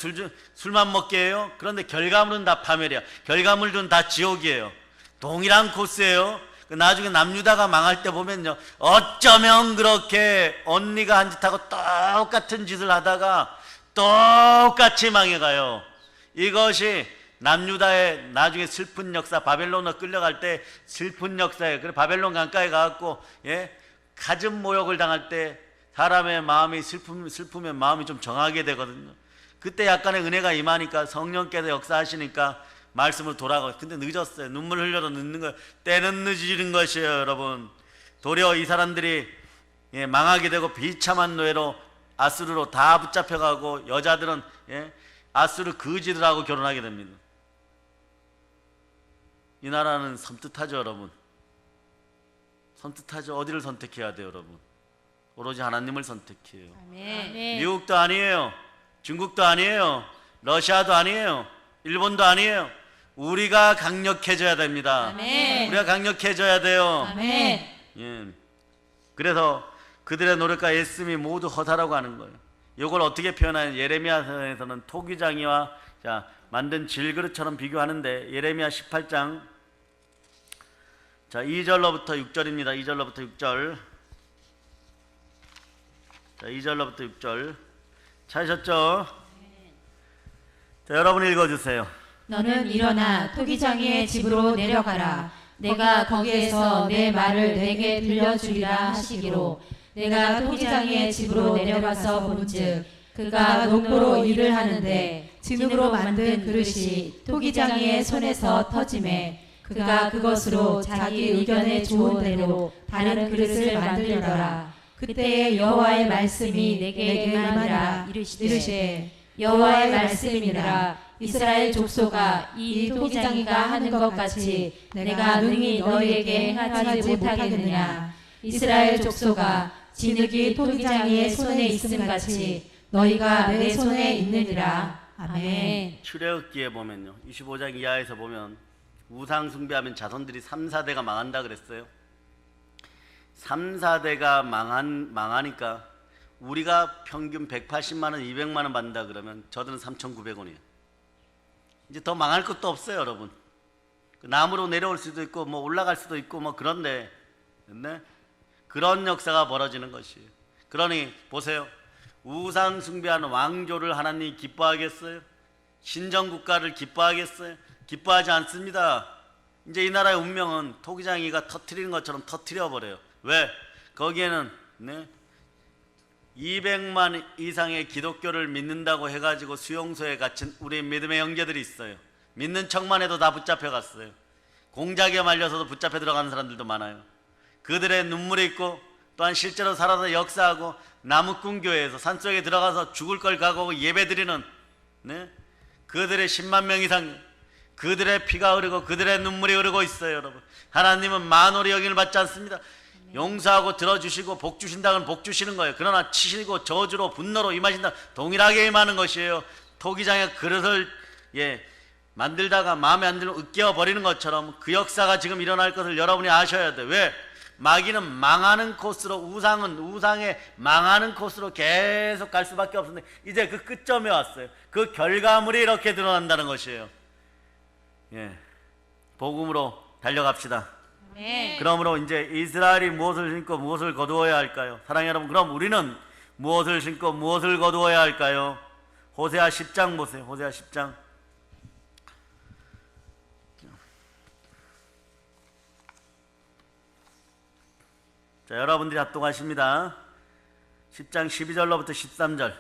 술만 먹게 해요. 그런데 결과물은 다 파멸이야. 결과물은 다 지옥이에요. 동일한 코스예요. 나중에 남유다가 망할 때 보면요, 어쩌면 그렇게 언니가 한 짓하고 똑같은 짓을 하다가 똑같이 망해가요. 이것이 남유다의 나중에 슬픈 역사, 바벨론으로 끌려갈 때 슬픈 역사예요. 그래 바벨론 강가에 가갖고, 예, 가진 모욕을 당할 때 사람의 마음이 슬프면 마음이 좀 정하게 되거든요. 그때 약간의 은혜가 임하니까 성령께서 역사하시니까 말씀으로 돌아가고. 근데 늦었어요. 눈물 흘려도 늦는 거예요. 때는 늦어지는 것이에요, 여러분. 도리어 이 사람들이, 예, 망하게 되고 비참한 노예로 아수르로 다 붙잡혀가고, 여자들은, 예, 아수르 거지들하고 결혼하게 됩니다. 이 나라는 섬뜩하죠, 여러분. 섬뜩하죠. 어디를 선택해야 돼요, 여러분? 오로지 하나님을 선택해요. 아멘. 미국도 아니에요. 중국도 아니에요. 러시아도 아니에요. 일본도 아니에요. 우리가 강력해져야 됩니다. 아멘. 우리가 강력해져야 돼요. 아멘. 예. 그래서 그들의 노력과 애씀이 모두 허사라고 하는 거예요. 이걸 어떻게 표현하냐? 예레미야서에서는 토기장이와, 자, 만든 질그릇처럼 비교하는데, 예레미야 18장, 자, 2절로부터 6절입니다. 2절로부터 6절. 자, 2절로부터 6절. 찾으셨죠? 자, 여러분 읽어주세요. 너는 일어나 토기장이의 집으로 내려가라. 내가 거기에서 내 말을 내게 들려주리라 하시기로 내가 토기장이의 집으로 내려가서 본즉 그가 농부로 일을 하는데 진으로 만든 그릇이 토기장이의 손에서 터짐에 그가 그것으로 자기 의견에 좋은 대로 다른 그릇을 만들더라. 그때에 여호와의 말씀이 내게 임하니라 이르시되 여호와의 말씀이니라 이스라엘 족속아 이 토기장이가 하는 것 같이 내가 능히 너희에게 행하지 못하겠느냐. 이스라엘 족속아 진흙이 토기장이의 손에 있음 같이 너희가 내 손에 있느니라. 아멘. 출애굽기에 보면요, 25장 이하에서 보면 우상 숭배하면 자손들이 3, 4대가 망한다 그랬어요. 3, 4대가 망하니까 우리가 평균 180만 원, 200만 원 받는다 그러면 저들은 3,900원이에요. 이제 더 망할 것도 없어요, 여러분. 남으로 내려올 수도 있고 뭐 올라갈 수도 있고 뭐 그런데 네? 그런 역사가 벌어지는 것이에요. 그러니 보세요. 우상 숭배하는 왕조를 하나님이 기뻐하겠어요? 신정국가를 기뻐하겠어요? 기뻐하지 않습니다. 이제 이 나라의 운명은 토기장이가 터트리는 것처럼 터트려버려요. 왜? 거기에는 네? 200만 이상의 기독교를 믿는다고 해가지고 수용소에 갇힌 우리 믿음의 형제들이 있어요. 믿는 척만 해도 다 붙잡혀 갔어요. 공작에 말려서도 붙잡혀 들어가는 사람들도 많아요. 그들의 눈물이 있고 또한 실제로 살아서 역사하고 나무꾼 교회에서 산속에 들어가서 죽을 걸 각오하고 예배드리는 네? 그들의 10만 명 이상 그들의 피가 흐르고 그들의 눈물이 흐르고 있어요. 여러분, 하나님은 만월의 여김을 받지 않습니다. 용서하고 들어주시고 복 주신다면 복 주시는 거예요. 그러나 치시고 저주로 분노로 임하신다 동일하게 임하는 것이에요. 토기장의 그릇을 만들다가 마음에 안 들면 으깨어 버리는 것처럼 그 역사가 지금 일어날 것을 여러분이 아셔야 돼요. 왜? 마귀는 망하는 코스로, 우상의 망하는 코스로 계속 갈 수밖에 없는데 이제 그 끝점에 왔어요. 그 결과물이 이렇게 드러난다는 것이에요. 복음으로 달려갑시다. 네. 그러므로 이제 이스라엘이 무엇을 신고 무엇을 거두어야 할까요? 사랑하는 여러분, 그럼 우리는 무엇을 신고 무엇을 거두어야 할까요? 호세아 10장 보세요. 호세아 10장. 자, 여러분들이 합동하십니다. 10장 12절로부터 13절.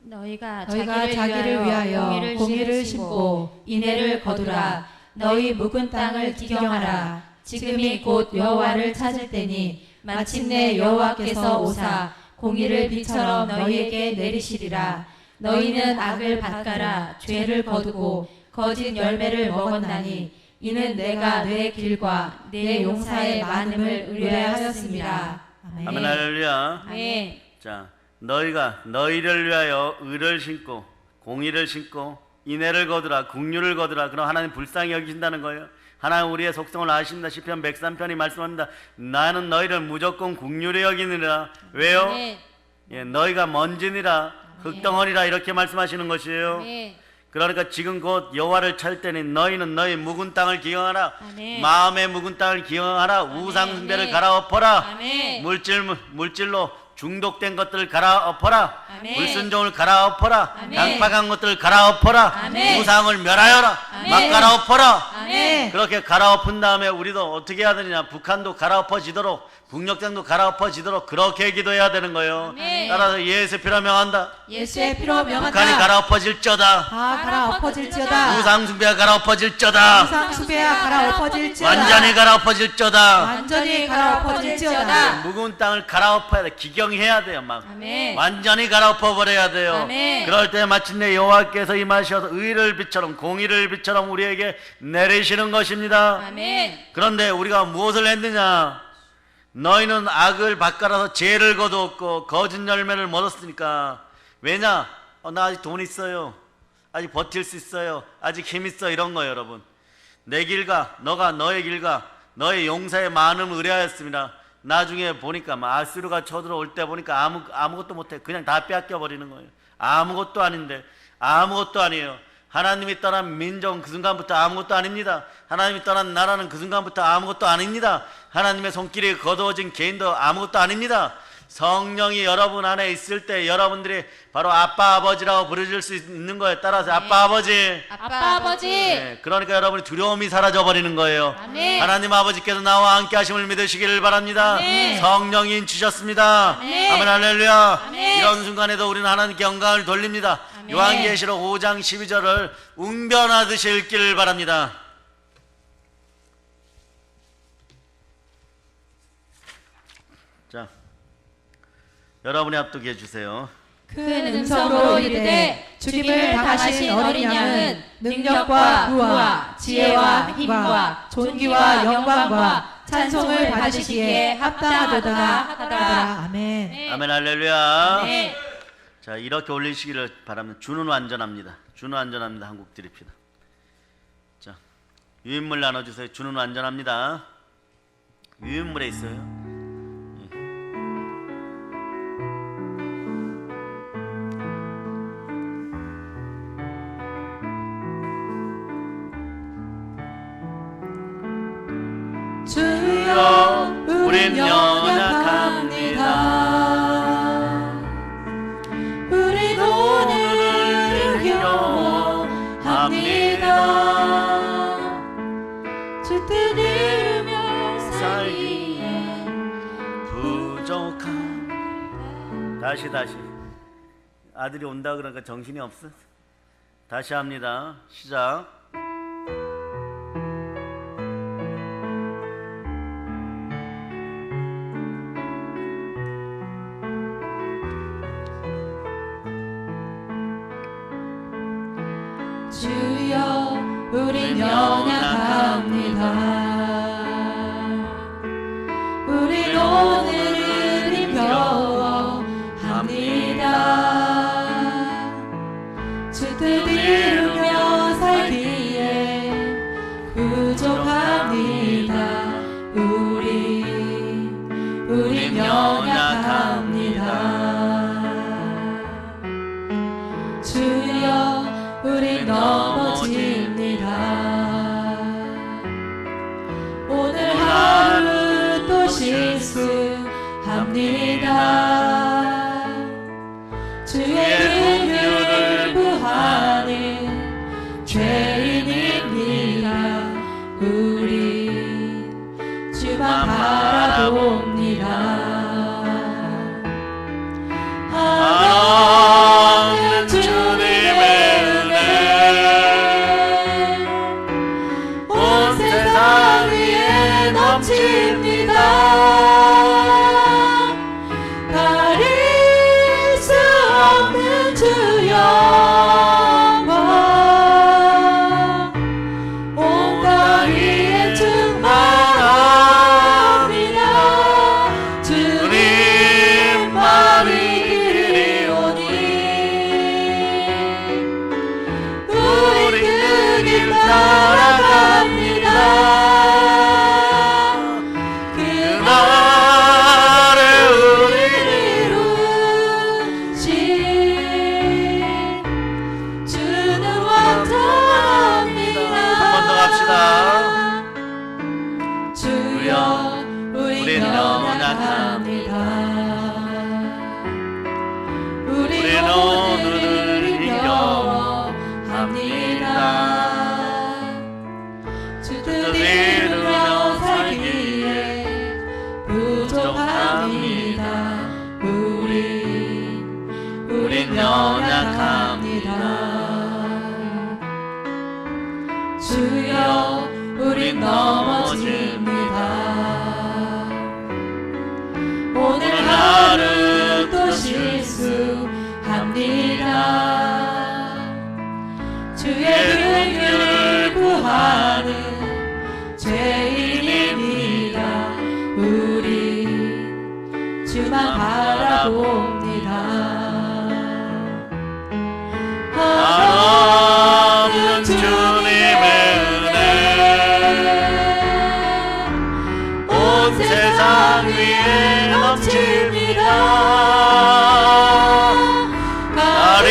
너희가 자기를 위하여 공의를 심고 인애를 거두라. 너희 묵은 땅을 기경하라. 지금이 곧 여호와를 찾을 때니 마침내 여호와께서 오사 공의를 비처럼 너희에게 내리시리라. 너희는 악을 밭가라. 죄를 거두고 거짓 열매를 먹었나니 이는 내가 내 길과 내 용사의 많음을 의뢰하였습니다. 아멘. 할렐루야. 아멘. 자, 너희가 너희를 위하여 의를 심고 공의를 심고 인애를 거두라. 국류를 거두라. 그럼 하나님 불쌍히 여기신다는 거예요. 하나님 우리의 속성을 아십니다. 시편 103편이 말씀합니다. 나는 너희를 무조건 국류를 여기느니라. 왜요? 아멘. 너희가 먼지니라 흙덩어리라 이렇게 말씀하시는 것이에요. 아멘. 그러니까 지금 곧 여호와를 찾을 때니 너희는 너희 묵은 땅을 기경하라. 아멘. 마음의 묵은 땅을 기경하라. 우상 숭배를 아멘. 갈아엎어라. 아멘. 물질로 중독된 것들을 갈아엎어라. 아멘. 불순종을 갈아엎어라. 아멘. 강팍한 것들을 갈아엎어라. 아멘. 우상을 멸하여라. 아멘. 막 갈아엎어라. 아멘. 그렇게 갈아엎은 다음에 우리도 어떻게 해야 되느냐? 북한도 갈아엎어지도록, 북녘땅도 갈아엎어지도록 그렇게 기도해야 되는 거예요. 아멘. 따라서 예수의 피로 명한다. 예수의 피로 명한다. 북한이 갈아엎어질저다. 갈아엎어질지어다. 우상 숭배가 갈아엎어질저다. 우상 숭배가 갈아엎어질지어다. 완전히 갈아엎어질저다. 완전히 갈아엎어질지어다. 묵은 땅을 갈아엎어야 돼. 기경해야 돼요. 막 아멘. 완전히 갈아엎어 버려야 돼요. 아멘. 그럴 때 마침내 여호와께서 임하셔서 의를 빛처럼 공의를 빛처럼 우리에게 내리시는 것입니다. 아멘. 그런데 우리가 무엇을 했느냐? 너희는 악을 밭갈아서 죄를 거두었고 거짓 열매를 먹었으니까. 왜냐? 나 아직 돈 있어요. 아직 버틸 수 있어요. 아직 힘 있어. 이런 거예요. 여러분, 내 길과 너가 너의 길과 너의 용사의 많음을 의뢰하였습니다. 나중에 보니까 막 아수르가 쳐들어올 때 보니까 아무것도 못해. 그냥 다 빼앗겨 버리는 거예요. 아무것도 아닌데, 아무것도 아니에요. 하나님이 떠난 민족은 그 순간부터 아무것도 아닙니다. 하나님이 떠난 나라는 그 순간부터 아무것도 아닙니다. 하나님의 손길이 거두어진 개인도 아무것도 아닙니다. 성령이 여러분 안에 있을 때 여러분들이 바로 아빠 아버지라고 부르실 수 있는 거예요. 따라서 아빠 아버지. 아빠 아버지. 네, 그러니까 여러분이 두려움이 사라져 버리는 거예요. 아멘. 하나님 아버지께서 나와 함께 하심을 믿으시기를 바랍니다. 아멘. 성령이 주셨습니다. 아멘. 아멘 할렐루야. 아멘. 이런 순간에도 우리는 하나님께 영광을 돌립니다. 아멘. 요한계시록 5장 12절을 웅변하듯이 읽기를 바랍니다. 자, 여러분의 앞두게 해주세요. 큰 음성으로 이르되 죽임을 당하신 어린 양은 능력과 부와 지혜와 힘과 존귀와 영광과 찬송을 받으시기에 합당하도다 하더라. 아멘. 네. 아멘 할렐루야. 네. 자, 이렇게 올리시기를 바랍니다. 주는 완전합니다. 주는 완전합니다. 한국 드립니다. 자, 유인물 나눠주세요. 주는 완전합니다. 유인물에 있어요. 주여 우린 연약합니다. 우린 오늘을 힘겨워합니다. 주 뜻 이루며 살기에 부족함. 다시 아들이 온다 그러니까 정신이 없어. 다시 합니다. 시작. 주여 우린 연약합니다. 우린 오늘을 힘겨워합니다. 주 뜻 이루며 살기에 부족합니다. 우린 연약합니다. 주여 우린 넘어집니다. 오늘 하루 또 실수합니다. 주의 긍휼을 구하는 죄인입니다. 우리 주만 바라봅니다. 하나님 주님의 온 세상 위에 넘칩니다. 가릴 수 없는 주 영광 온 땅 위에 충만합니다. 주님만이 이리오니 우리 그 길 따라갑니다. 그날에 우리를 이루신 주는 완전합니다. 한 번 더 갑시다. 주여 우린 연약합니다. 우린 오늘을 힘겨워합니다. 주 뜻 이루며 살기에 부족합니다. 우린 연약합니다. 주여 우린 넘어집니다. 오늘 하루 또 실수합니다. 주의 긍휼을 구하는 죄인입니다. 우리 주만 바라봅니다. 하나님 주님의 은혜 온 세상 위에 넘칩니다. 가릴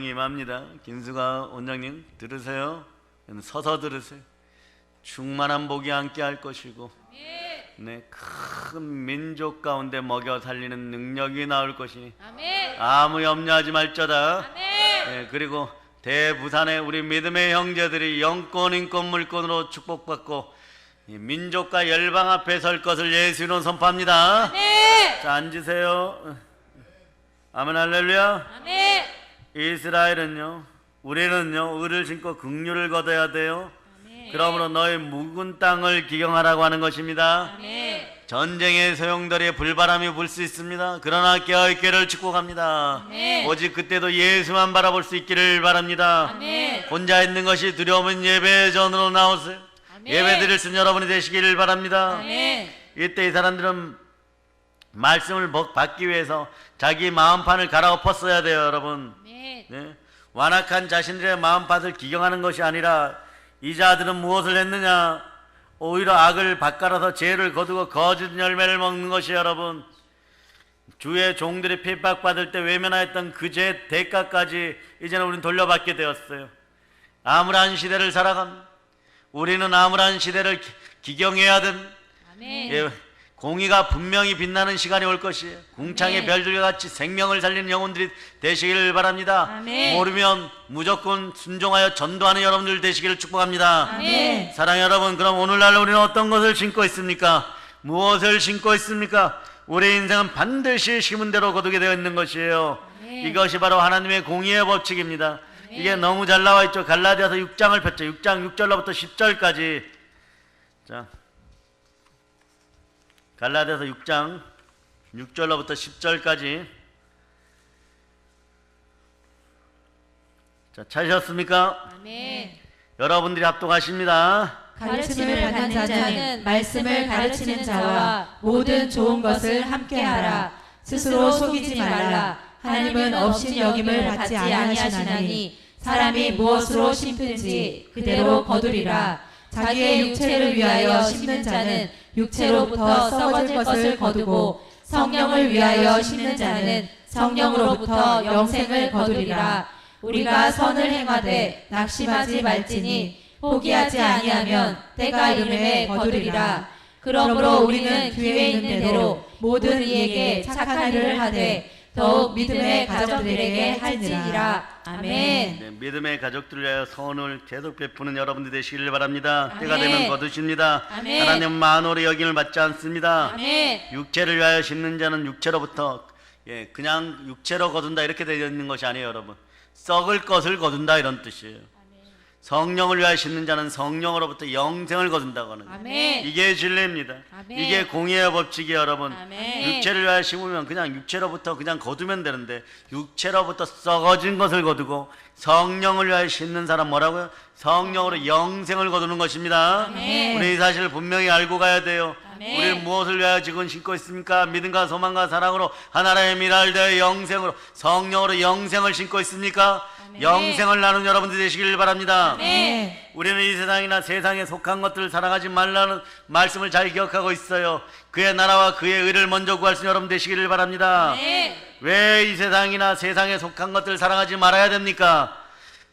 명령이 임합니다. 김수가 원장님 들으세요. 서서 들으세요. 충만한 복이 함께 할 것이고 네, 큰 민족 가운데 먹여 살리는 능력이 나올 것이니 아무 염려하지 말자다. 네, 그리고 대부산의 우리 믿음의 형제들이 영권 인권 물권으로 축복받고 이 민족과 열방 앞에 설 것을 예수로 선포합니다. 자, 앉으세요. 아멘 할렐루야. 이스라엘은요, 우리는요 의를 신고 긍휼을 거둬야 돼요. 그러므로 너희 묵은 땅을 기경하라고 하는 것입니다. 전쟁의 소용돌이에 불바람이 불 수 있습니다. 그러나 깨어있기를 축복합니다. 오직 그때도 예수만 바라볼 수 있기를 바랍니다. 혼자 있는 것이 두려우면 예배 전으로 나오세요. 예배 드릴 수 있는 여러분이 되시기를 바랍니다. 이때 이 사람들은 말씀을 받기 위해서 자기 마음판을 갈아엎었어야 돼요, 여러분. 네? 완악한 자신들의 마음밭을 기경하는 것이 아니라 이 자들은 무엇을 했느냐? 오히려 악을 밭갈아서 죄를 거두고 거짓 열매를 먹는 것이 여러분. 주의 종들이 핍박받을 때 외면하였던 그 죄의 대가까지 이제는 우리는 돌려받게 되었어요. 암울한 시대를 살아갑니다. 우리는 암울한 시대를 기경해야 됩니다. 예, 공의가 분명히 빛나는 시간이 올 것이에요. 궁창의 별들과 같이 생명을 살리는 영혼들이 되시기를 바랍니다. 모르면 무조건 순종하여 전도하는 여러분들 되시기를 축복합니다. 사랑하는 여러분, 그럼 오늘날 우리는 어떤 것을 신고 있습니까? 무엇을 신고 있습니까? 우리 인생은 반드시 심은 대로 거두게 되어 있는 것이에요. 이것이 바로 하나님의 공의의 법칙입니다. 이게 너무 잘 나와 있죠. 갈라디아서 6장을 폈죠. 6장 6절로부터 10절까지. 자, 갈라디아서 6장 6절로부터 10절까지. 자, 찾으셨습니까? 여러분들이 합독하십니다. 가르침을 받는 자는 말씀을 가르치는 자와 모든 좋은 것을 함께하라. 스스로 속이지 말라. 하나님은 없인 여김을 받지 아니하시나니 사람이 무엇으로 심든지 그대로 거두리라. 자기의 육체를 위하여 심는 자는 육체로부터 썩어질 것을 거두고 성령을 위하여 심는 자는 성령으로부터 영생을 거두리라. 우리가 선을 행하되 낙심하지 말지니 포기하지 아니하면 때가 이름에 거두리라. 그러므로 우리는 기회 있는 대로 모든 이에게 착한 일을 하되 더욱 믿음의 가족들에게 할지니라. 아멘. 네, 믿음의 가족들을 위하여 선을 계속 베푸는 여러분들 되시기를 바랍니다. 때가 되면 거두십니다. 하나님은 만월의 여김을 받지 않습니다. 육체를 위하여 심는 자는 육체로부터 그냥 육체로 거둔다 이렇게 되어 있는 것이 아니에요, 여러분. 썩을 것을 거둔다 이런 뜻이에요. 성령을 위하여 심는 자는 성령으로부터 영생을 거둔다고 하는 거예요. 이게 진리입니다. 이게 공의의 법칙이에요, 여러분. 육체를 위하여 심으면 그냥 육체로부터 그냥 거두면 되는데 육체로부터 썩어진 것을 거두고 성령을 위하여 심는 사람 뭐라고요? 성령으로 영생을 거두는 것입니다. 우리 이 사실을 분명히 알고 가야 돼요. 우리는 무엇을 위하여 지금 신고 있습니까? 믿음과 소망과 사랑으로 하나님의 미랄되어 영생으로 성령으로 영생을 신고 있습니까? 영생을 나누는 여러분들 되시길 바랍니다. 우리는 이 세상이나 세상에 속한 것들을 사랑하지 말라는 말씀을 잘 기억하고 있어요. 그의 나라와 그의 의를 먼저 구할 수 있는 여러분 되시기를 바랍니다. 왜 이 세상이나 세상에 속한 것들을 사랑하지 말아야 됩니까?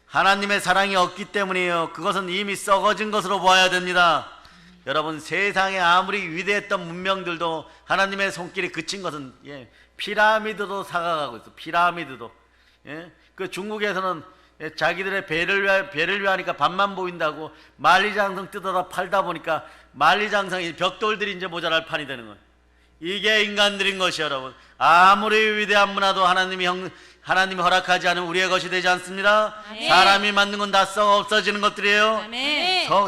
하나님의 사랑이 없기 때문이에요. 그것은 이미 썩어진 것으로 보아야 됩니다. 여러분, 세상에 아무리 위대했던 문명들도 하나님의 손길이 그친 것은 피라미드도 사가가고 있어. 피라미드도. 그 중국에서는 자기들의 배를 위하니까 밥만 보인다고 만리장성 뜯어다 팔다 보니까 만리장성이 벽돌들이 이제 모자랄 판이 되는 거예요. 이게 인간들인 것이 여러분. 아무리 위대한 문화도 하나님이 허락하지 않으면 우리의 것이 되지 않습니다. 사람이 만든 건 다 썩어 없어지는 것들이에요.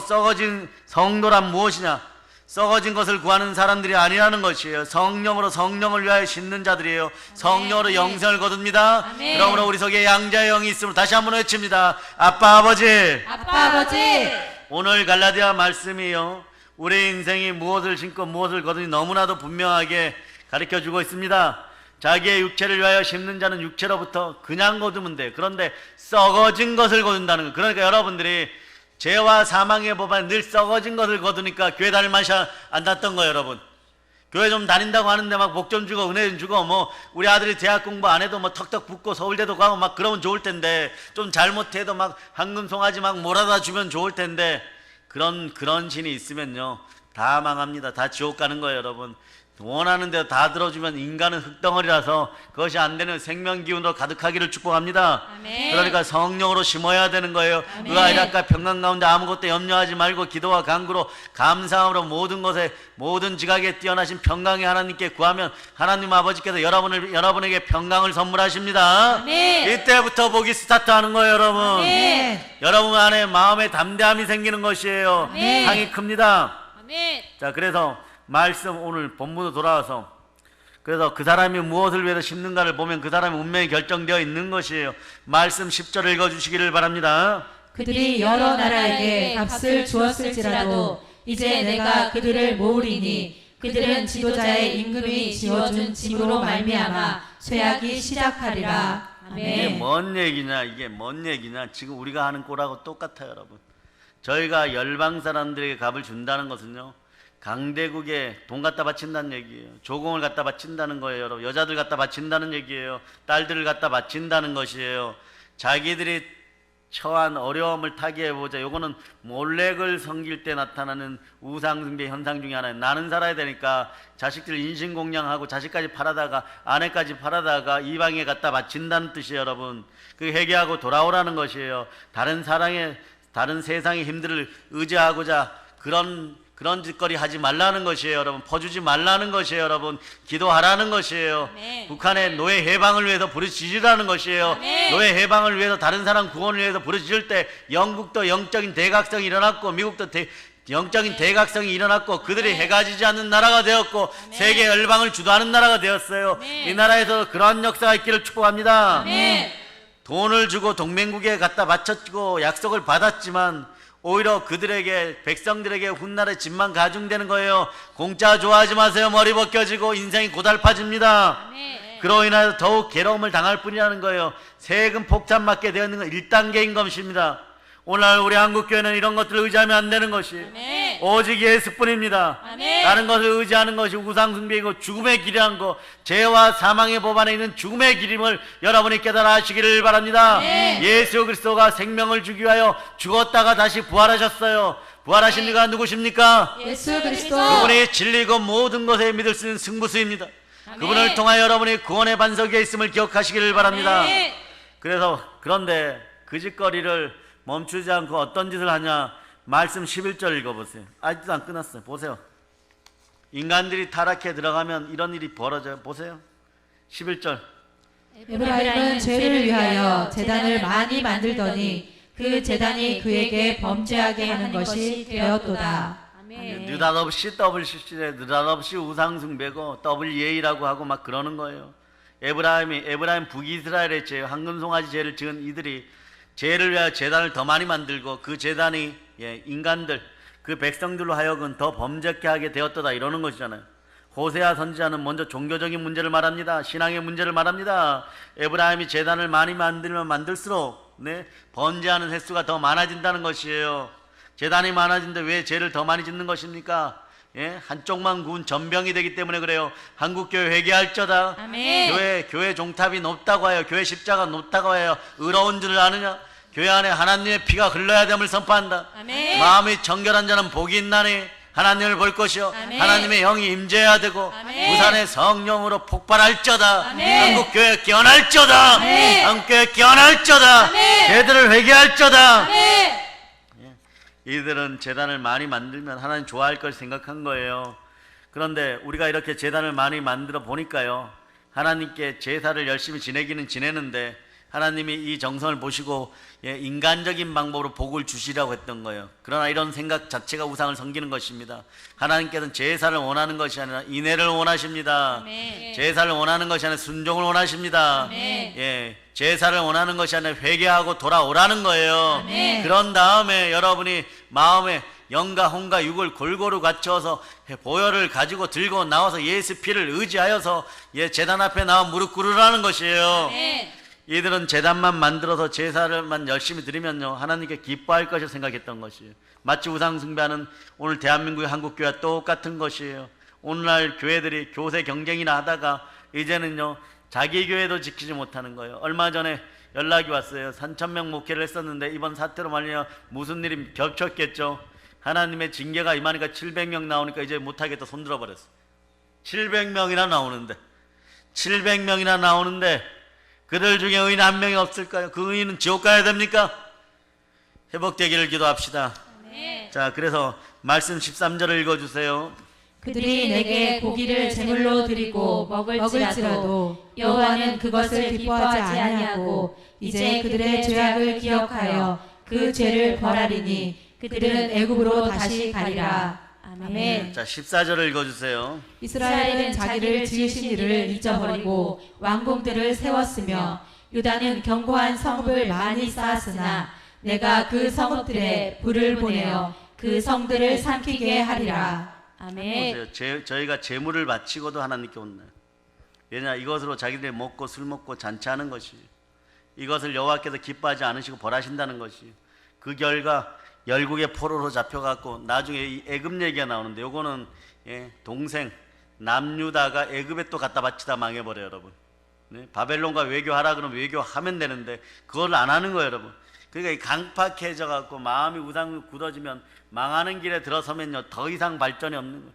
썩어진 성도란 무엇이냐? 썩어진 것을 구하는 사람들이 아니라는 것이에요. 성령으로 성령을 위하여 심는 자들이에요. 성령으로 영생을 거둡니다. 그러므로 우리 속에 양자의 영이 있으므로 다시 한번 외칩니다. 아빠 아버지. 아빠 아버지. 오늘 갈라디아 말씀이요, 우리 인생이 무엇을 심고 무엇을 거두니 너무나도 분명하게 가르쳐주고 있습니다. 자기의 육체를 위하여 심는 자는 육체로부터 그냥 거두면 돼. 그런데 썩어진 것을 거둔다는 거예요. 그러니까 여러분들이 죄와 사망의 법안에 늘 썩어진 것을 거두니까 교회 다닐 맛이 안 났던 거예요, 여러분. 교회 좀 다닌다고 하는데 막 복 좀 주고 은혜 좀 주고 뭐 우리 아들이 대학 공부 안 해도 뭐 턱턱 붙고 서울대도 가고 막 그러면 좋을 텐데 좀 잘못해도 막 황금 송아지 막 몰아다 주면 좋을 텐데 그런 신이 있으면요 다 망합니다. 다 지옥 가는 거예요, 여러분. 원하는 대로 다 들어주면 인간은 흙덩어리라서 그것이 안 되는 생명 기운으로 가득하기를 축복합니다. 아멘. 그러니까 성령으로 심어야 되는 거예요. 아멘. 의아이락과 평강 가운데 아무것도 염려하지 말고 기도와 간구로 감사함으로 모든 것에 모든 지각에 뛰어나신 평강의 하나님께 구하면 하나님 아버지께서 여러분에게 평강을 선물하십니다. 아멘. 이때부터 복이 스타트하는 거예요, 여러분. 아멘. 여러분 안에 마음에 담대함이 생기는 것이에요. 아멘. 상이 큽니다. 아멘. 자, 그래서 말씀 오늘 본문으로 돌아와서 그래서 그 사람이 무엇을 위해서 심는가를 보면 그 사람의 운명이 결정되어 있는 것이에요. 말씀 10절을 읽어주시기를 바랍니다. 그들이 여러 나라에게 값을 주었을지라도 이제 내가 그들을 모으리니 그들은 지도자의 임금이 지어준 집으로 말미암아 쇠하기 시작하리라. 이게 아멘. 뭔 얘기냐, 이게 뭔 얘기냐. 지금 우리가 하는 꼴하고 똑같아요, 여러분. 저희가 열방 사람들에게 값을 준다는 것은요 강대국에 돈 갖다 바친다는 얘기예요. 조공을 갖다 바친다는 거예요, 여러분. 여자들 갖다 바친다는 얘기예요. 딸들을 갖다 바친다는 것이에요. 자기들이 처한 어려움을 타개해보자. 요거는 몰렉을 섬길 때 나타나는 우상숭배 현상 중에 하나예요. 나는 살아야 되니까 자식들 인신공양하고 자식까지 팔아다가 아내까지 팔아다가 이방에 갖다 바친다는 뜻이에요, 여러분. 그 회개하고 돌아오라는 것이에요. 다른 세상의 힘들을 의지하고자 그런 짓거리 하지 말라는 것이에요, 여러분. 퍼주지 말라는 것이에요, 여러분. 기도하라는 것이에요. 아멘. 북한의 노예 해방을 위해서 부르짖으라는 것이에요. 아멘. 노예 해방을 위해서 다른 사람 구원을 위해서 부르짖을 때 영국도 영적인 대각성이 일어났고 미국도 영적인 대각성이 일어났고 그들이 해가 지지 않는 나라가 되었고 세계 열방을 주도하는 나라가 되었어요. 아멘. 이 나라에서 그러한 역사가 있기를 축복합니다. 아멘. 돈을 주고 동맹국에 갖다 바쳤고 약속을 받았지만 오히려 그들에게 백성들에게 훗날에 집만 가중되는 거예요. 공짜 좋아하지 마세요. 머리 벗겨지고 인생이 고달파집니다. 아멘. 그로 인하여 더욱 괴로움을 당할 뿐이라는 거예요. 세금 폭탄 맞게 되어 있는 건 1단계인 것입니다. 오늘 우리 한국교회는 이런 것들을 의지하면 안 되는 것이 아멘. 오직 예수뿐입니다. 아멘. 다른 것을 의지하는 것이 우상숭배이고 죽음의 길이란 거, 죄와 사망의 법 안에 있는 죽음의 길임을 여러분이 깨달아 하시기를 바랍니다. 아멘. 예수 그리스도가 생명을 주기 위하여 죽었다가 다시 부활하셨어요. 부활하신 이가 누구십니까? 예수 그리스도. 그분이 진리고 모든 것에 믿을 수 있는 승부수입니다. 아멘. 그분을 통하여 여러분이 구원의 반석에 있음을 기억하시기를 바랍니다. 아멘. 그래서 그런데 그 짓거리를 멈추지 않고 어떤 짓을 하냐. 말씀 11절 읽어보세요. 아직도 안 끝났어요. 보세요. 인간들이 타락해 들어가면 이런 일이 벌어져요. 보세요. 11절. 에브라임은 죄를 위하여 제단을 많이 만들더니 그 제단이 그에게 범죄하게 하는 것이 되었도다. 아멘. 느닷없이 WCC래 느닷없이 우상숭배고 WA라고 하고 막 그러는 거예요. 에브라임 북이스라엘의 죄, 황금송아지 죄를 지은 이들이 죄를 위하여 제단을 더 많이 만들고 그 제단이 인간들 그 백성들로 하여금 더 범죄케 하게 되었다 이러는 것이잖아요. 호세아 선지자는 먼저 종교적인 문제를 말합니다. 신앙의 문제를 말합니다. 에브라임이 제단을 많이 만들면 만들수록 번제하는 횟수가 더 많아진다는 것이에요. 제단이 많아진데 왜 죄를 더 많이 짓는 것입니까? 한쪽만 구운 전병이 되기 때문에 그래요. 한국교회 회개할저다. 아멘. 교회 종탑이 높다고 해요. 교회 십자가 높다고 해요. 의로운 줄 아느냐? 교회 안에 하나님의 피가 흘러야 됨을 선포한다. 아멘. 마음이 정결한 자는 복이 있나니 하나님을 볼 것이요 아멘. 하나님의 영이 임재해야 되고 아멘. 부산의 성령으로 폭발할저다. 아멘. 한국교회 깨어날저다. 아멘. 한국교회 깨어날저다. 아멘. 걔들을 회개할저다. 아멘. 이들은 제단을 많이 만들면 하나님 좋아할 걸 생각한 거예요. 그런데 우리가 이렇게 제단을 많이 만들어 보니까요, 하나님께 제사를 열심히 지내기는 지내는데 하나님이 이 정성을 보시고 인간적인 방법으로 복을 주시라고 했던 거예요. 그러나 이런 생각 자체가 우상을 섬기는 것입니다. 하나님께서는 제사를 원하는 것이 아니라 인애를 원하십니다. 아멘. 제사를 원하는 것이 아니라 순종을 원하십니다. 아멘. 제사를 원하는 것이 아니라 회개하고 돌아오라는 거예요. 아멘. 그런 다음에 여러분이 마음에 영과 혼과 육을 골고루 갖춰서 보혈을 가지고 들고 나와서 예수 피를 의지하여서 제단 앞에 나와 무릎 꿇으라는 것이에요. 아멘. 이들은 제단만 만들어서 제사를만 열심히 드리면요 하나님께 기뻐할 것을 생각했던 것이에요. 마치 우상 숭배하는 오늘 대한민국의 한국교회와 똑같은 것이에요. 오늘날 교회들이 교세 경쟁이나 하다가 이제는요 자기 교회도 지키지 못하는 거예요. 얼마 전에 연락이 왔어요. 3,000명 목회를 했었는데 이번 사태로 말이야 무슨 일이 겹쳤겠죠. 하나님의 징계가 임하니까 700명 나오니까 이제 못하겠다 손들어 버렸어. 700명이나 나오는데 그들 중에 의인 한 명이 없을까요? 그 의인은 지옥 가야 됩니까? 회복되기를 기도합시다. 자, 그래서 말씀 13절을 읽어주세요. 그들이 내게 고기를 제물로 드리고 먹을지라도 여호와는 그것을 기뻐하지 아니하고 이제 그들의 죄악을 기억하여 그 죄를 벌하리니 그들은 애굽으로 다시 가리라. 아멘. 자, 14절을 읽어주세요. 이스라엘은 자기를 지으신 이를 잊어버리고 왕궁들을 세웠으며 유다는 견고한 성읍을 많이 쌓았으나 내가 그 성읍들에 불을 보내어 그 성들을 삼키게 하리라. 아멘. 보세요. 저희가 재물을 바치고도 하나님께 혼나요. 왜냐 이것으로 자기들이 먹고 술 먹고 잔치하는 것이 이것을 여호와께서 기뻐하지 않으시고 벌하신다는 것이 그 결과 열국의 포로로 잡혀갖고 나중에 이 애굽 얘기가 나오는데 요거는 동생 남유다가 애굽에 또 갖다 바치다 망해버려요 여러분. 네? 바벨론과 외교하라 그러면 외교하면 되는데 그걸 안 하는 거예요 여러분. 그러니까 이 강팍해져 갖고 마음이 우상 굳어지면 망하는 길에 들어서면요 더 이상 발전이 없는 거예요.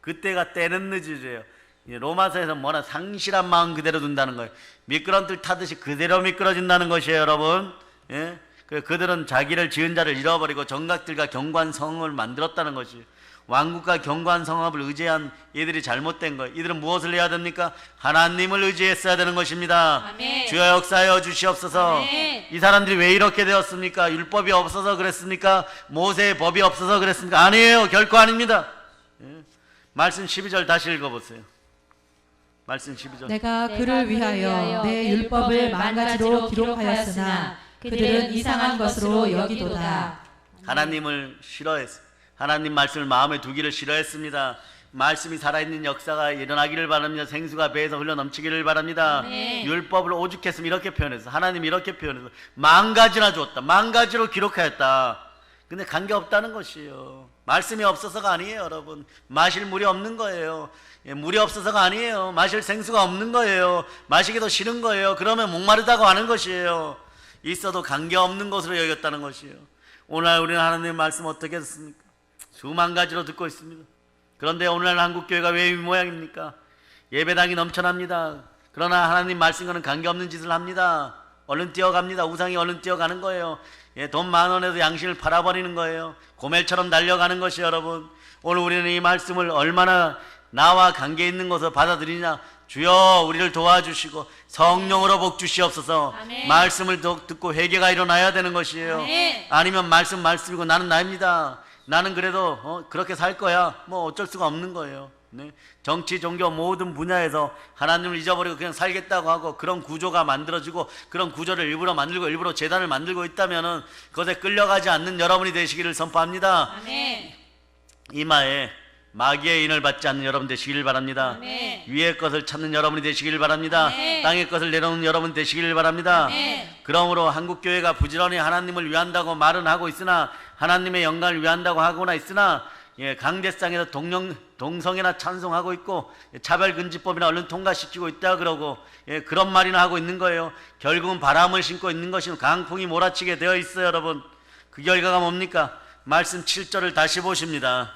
그때가 때는 늦으래요. 로마서에서 뭐나 상실한 마음 그대로 둔다는 거예요. 미끄럼틀 타듯이 그대로 미끄러진다는 것이에요 여러분. 예? 그들은 자기를 지은 자를 잃어버리고 정각들과 견고한 성을 만들었다는 것이에요. 왕국과 견고한 성읍을 의지한 이들이 잘못된 거예요. 이들은 무엇을 해야 됩니까? 하나님을 의지했어야 되는 것입니다. 아멘. 주여 역사하여 주시옵소서. 아멘. 이 사람들이 왜 이렇게 되었습니까? 율법이 없어서 그랬습니까? 모세의 법이 없어서 그랬습니까? 아니에요. 결코 아닙니다. 예. 말씀 12절 다시 읽어보세요. 말씀 12절. 내가 그를 위하여 내 율법을 만가지로 기록하였으나 그들은 이상한 것으로 여기도다. 하나님을 싫어했어요. 하나님 말씀을 마음에 두기를 싫어했습니다. 말씀이 살아있는 역사가 일어나기를 바랍니다. 생수가 배에서 흘러넘치기를 바랍니다. 네. 율법을 오죽했으면 이렇게 표현했어. 하나님이 이렇게 표현했어. 만가지나 주었다. 만가지로 기록하였다. 근데 관계없다는 것이에요. 말씀이 없어서가 아니에요 여러분. 마실 물이 없는 거예요. 물이 없어서가 아니에요. 마실 생수가 없는 거예요. 마시기도 싫은 거예요. 그러면 목마르다고 하는 것이에요. 있어도 관계없는 것으로 여겼다는 것이에요. 오늘 우리는 하나님의 말씀 어떻게 듣습니까? 수만 가지로 듣고 있습니다. 그런데 오늘날 한국교회가 왜 이 모양입니까? 예배당이 넘쳐납니다. 그러나 하나님 말씀과는 관계없는 짓을 합니다. 얼른 뛰어갑니다. 우상이 얼른 뛰어가는 거예요. 돈 10,000원에도 양심을 팔아버리는 거예요. 고멜처럼 달려가는 것이 여러분. 오늘 우리는 이 말씀을 얼마나 나와 관계 있는 것을 받아들이냐. 주여 우리를 도와주시고 성령으로 복 주시옵소서. 아멘. 말씀을 듣고 회개가 일어나야 되는 것이에요. 아멘. 아니면 말씀이고 나는 나입니다. 나는 그래도 그렇게 살 거야. 뭐 어쩔 수가 없는 거예요. 네? 정치, 종교 모든 분야에서 하나님을 잊어버리고 그냥 살겠다고 하고 그런 구조가 만들어지고 그런 구조를 일부러 만들고 일부러 재단을 만들고 있다면은 그것에 끌려가지 않는 여러분이 되시기를 선포합니다. 아멘. 이마에 마귀의 인을 받지 않는 여러분 되시기를 바랍니다. 아멘. 위의 것을 찾는 여러분이 되시기를 바랍니다. 아멘. 땅의 것을 내려놓는 여러분 되시기를 바랍니다. 아멘. 그러므로 한국교회가 부지런히 하나님을 위한다고 말은 하고 있으나 하나님의 영광을 위한다고 하거나 있으나 강대상에서 동성애나 찬송하고 있고 차별금지법이나 얼른 통과시키고 있다 그러고 그런 말이나 하고 있는 거예요. 결국은 바람을 신고 있는 것이 강풍이 몰아치게 되어 있어요 여러분. 그 결과가 뭡니까? 말씀 7절을 다시 보십니다.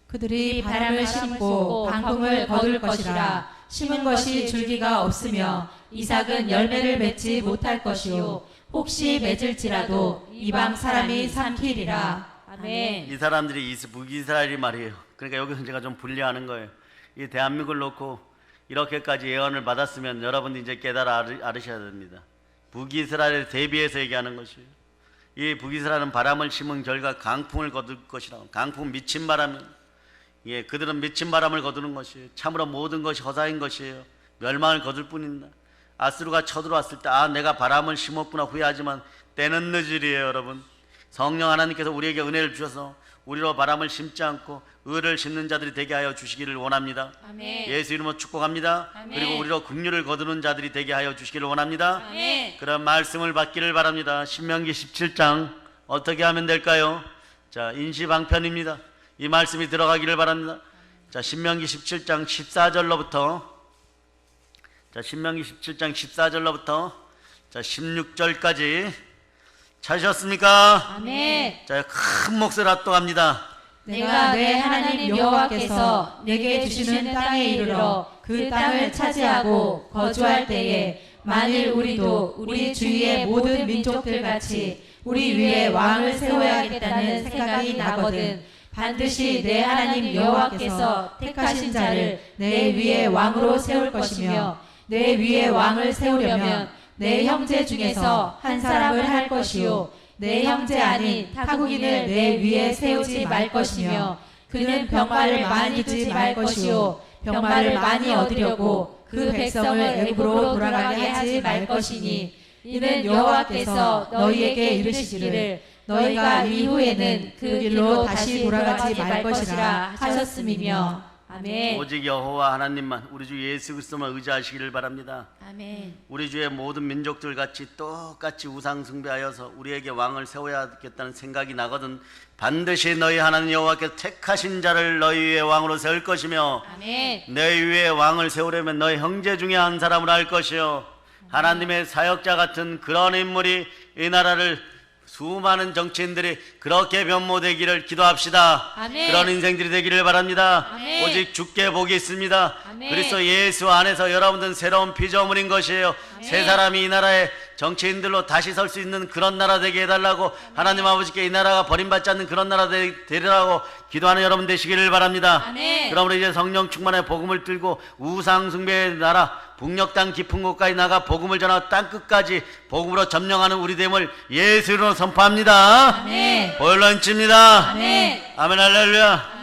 그들이 바람을 심고 강풍을 거둘 것이라. 심은 것이 줄기가 없으며 이삭은 열매를 맺지 못할 것이요 혹시 맺을지라도 이방 사람이 삼키리라. 아멘. 이 사람들이 북이스라엘이 말이에요. 그러니까 여기서 제가 좀 분리하는 거예요. 이 대한민국을 놓고 이렇게까지 예언을 받았으면 여러분들이 이제 깨달아 알으셔야 됩니다. 북이스라엘에 대비해서 얘기하는 것이에요. 이 북이스라엘은 바람을 심은 결과 강풍을 거둘 것이라고. 강풍은 미친 바람이 그들은 미친 바람을 거두는 것이에요. 참으로 모든 것이 허사인 것이에요. 멸망을 거둘 뿐입니다. 아수르가 쳐들어왔을 때 내가 바람을 심었구나 후회하지만 때는 늦으리에요 여러분. 성령 하나님께서 우리에게 은혜를 주셔서 우리로 바람을 심지 않고 의를 심는 자들이 되게 하여 주시기를 원합니다. 아멘. 예수 이름으로 축복합니다. 아멘. 그리고 우리로 긍휼을 거두는 자들이 되게 하여 주시기를 원합니다. 아멘. 그런 말씀을 받기를 바랍니다. 신명기 17장 어떻게 하면 될까요? 자, 인시방편입니다. 이 말씀이 들어가기를 바랍니다. 자, 신명기 17장 14절로부터 자, 신명기 17장 14절로부터 자, 16절까지 찾으셨습니까? 아멘. 자, 큰 목소리로 합독합니다. 내가 내 하나님 여호와께서 내게 주시는 땅에 이르러 그 땅을 차지하고 거주할 때에 만일 우리도 우리 주위의 모든 민족들 같이 우리 위에 왕을 세워야겠다는 생각이 나거든 반드시 내 하나님 여호와께서 택하신 자를 내 위에 왕으로 세울 것이며 내 위에 왕을 세우려면 내 형제 중에서 한 사람을 할 것이요 내 형제 아닌 타국인을 내 위에 세우지 말 것이며 그는 병마를 많이 두지 말 것이요 병마를 많이 얻으려고 그 백성을 애굽으로 돌아가게 하지 말 것이니 이는 여호와께서 너희에게 이르시기를 너희가 이후에는 그 길로 다시 돌아가지 말 것이라 하셨음이며 아멘. 오직 여호와 하나님만 우리 주 예수 그리스도만 의지하시기를 바랍니다. 아멘. 우리 주의 모든 민족들 같이 똑같이 우상 숭배하여서 우리에게 왕을 세워야겠다는 생각이 나거든 반드시 너희 하나님 여호와께서 택하신 자를 너희 위에 왕으로 세울 것이며 아멘. 너희 위에 왕을 세우려면 너희 형제 중에 한 사람을 할 것이요 하나님의 사역자 같은 그런 인물이 이 나라를 수많은 정치인들이 그렇게 변모되기를 기도합시다. 아멘. 그런 인생들이 되기를 바랍니다. 아멘. 오직 주께 복이 있습니다. 아멘. 그리스도 예수 안에서 여러분들은 새로운 피조물인 것이에요. 아멘. 새 사람이 이 나라에 정치인들로 다시 설 수 있는 그런 나라 되게 해달라고 하나님 아버지께 이 나라가 버림받지 않는 그런 나라 되리라고 기도하는 여러분 되시기를 바랍니다. 아멘. 그러므로 이제 성령 충만의 복음을 들고 우상 숭배의 나라 북녘 땅 깊은 곳까지 나가 복음을 전하고 땅 끝까지 복음으로 점령하는 우리 됨을 예수로 선포합니다. 아멘. 보혈로 인칩니다. 아멘. 아멘 할렐루야.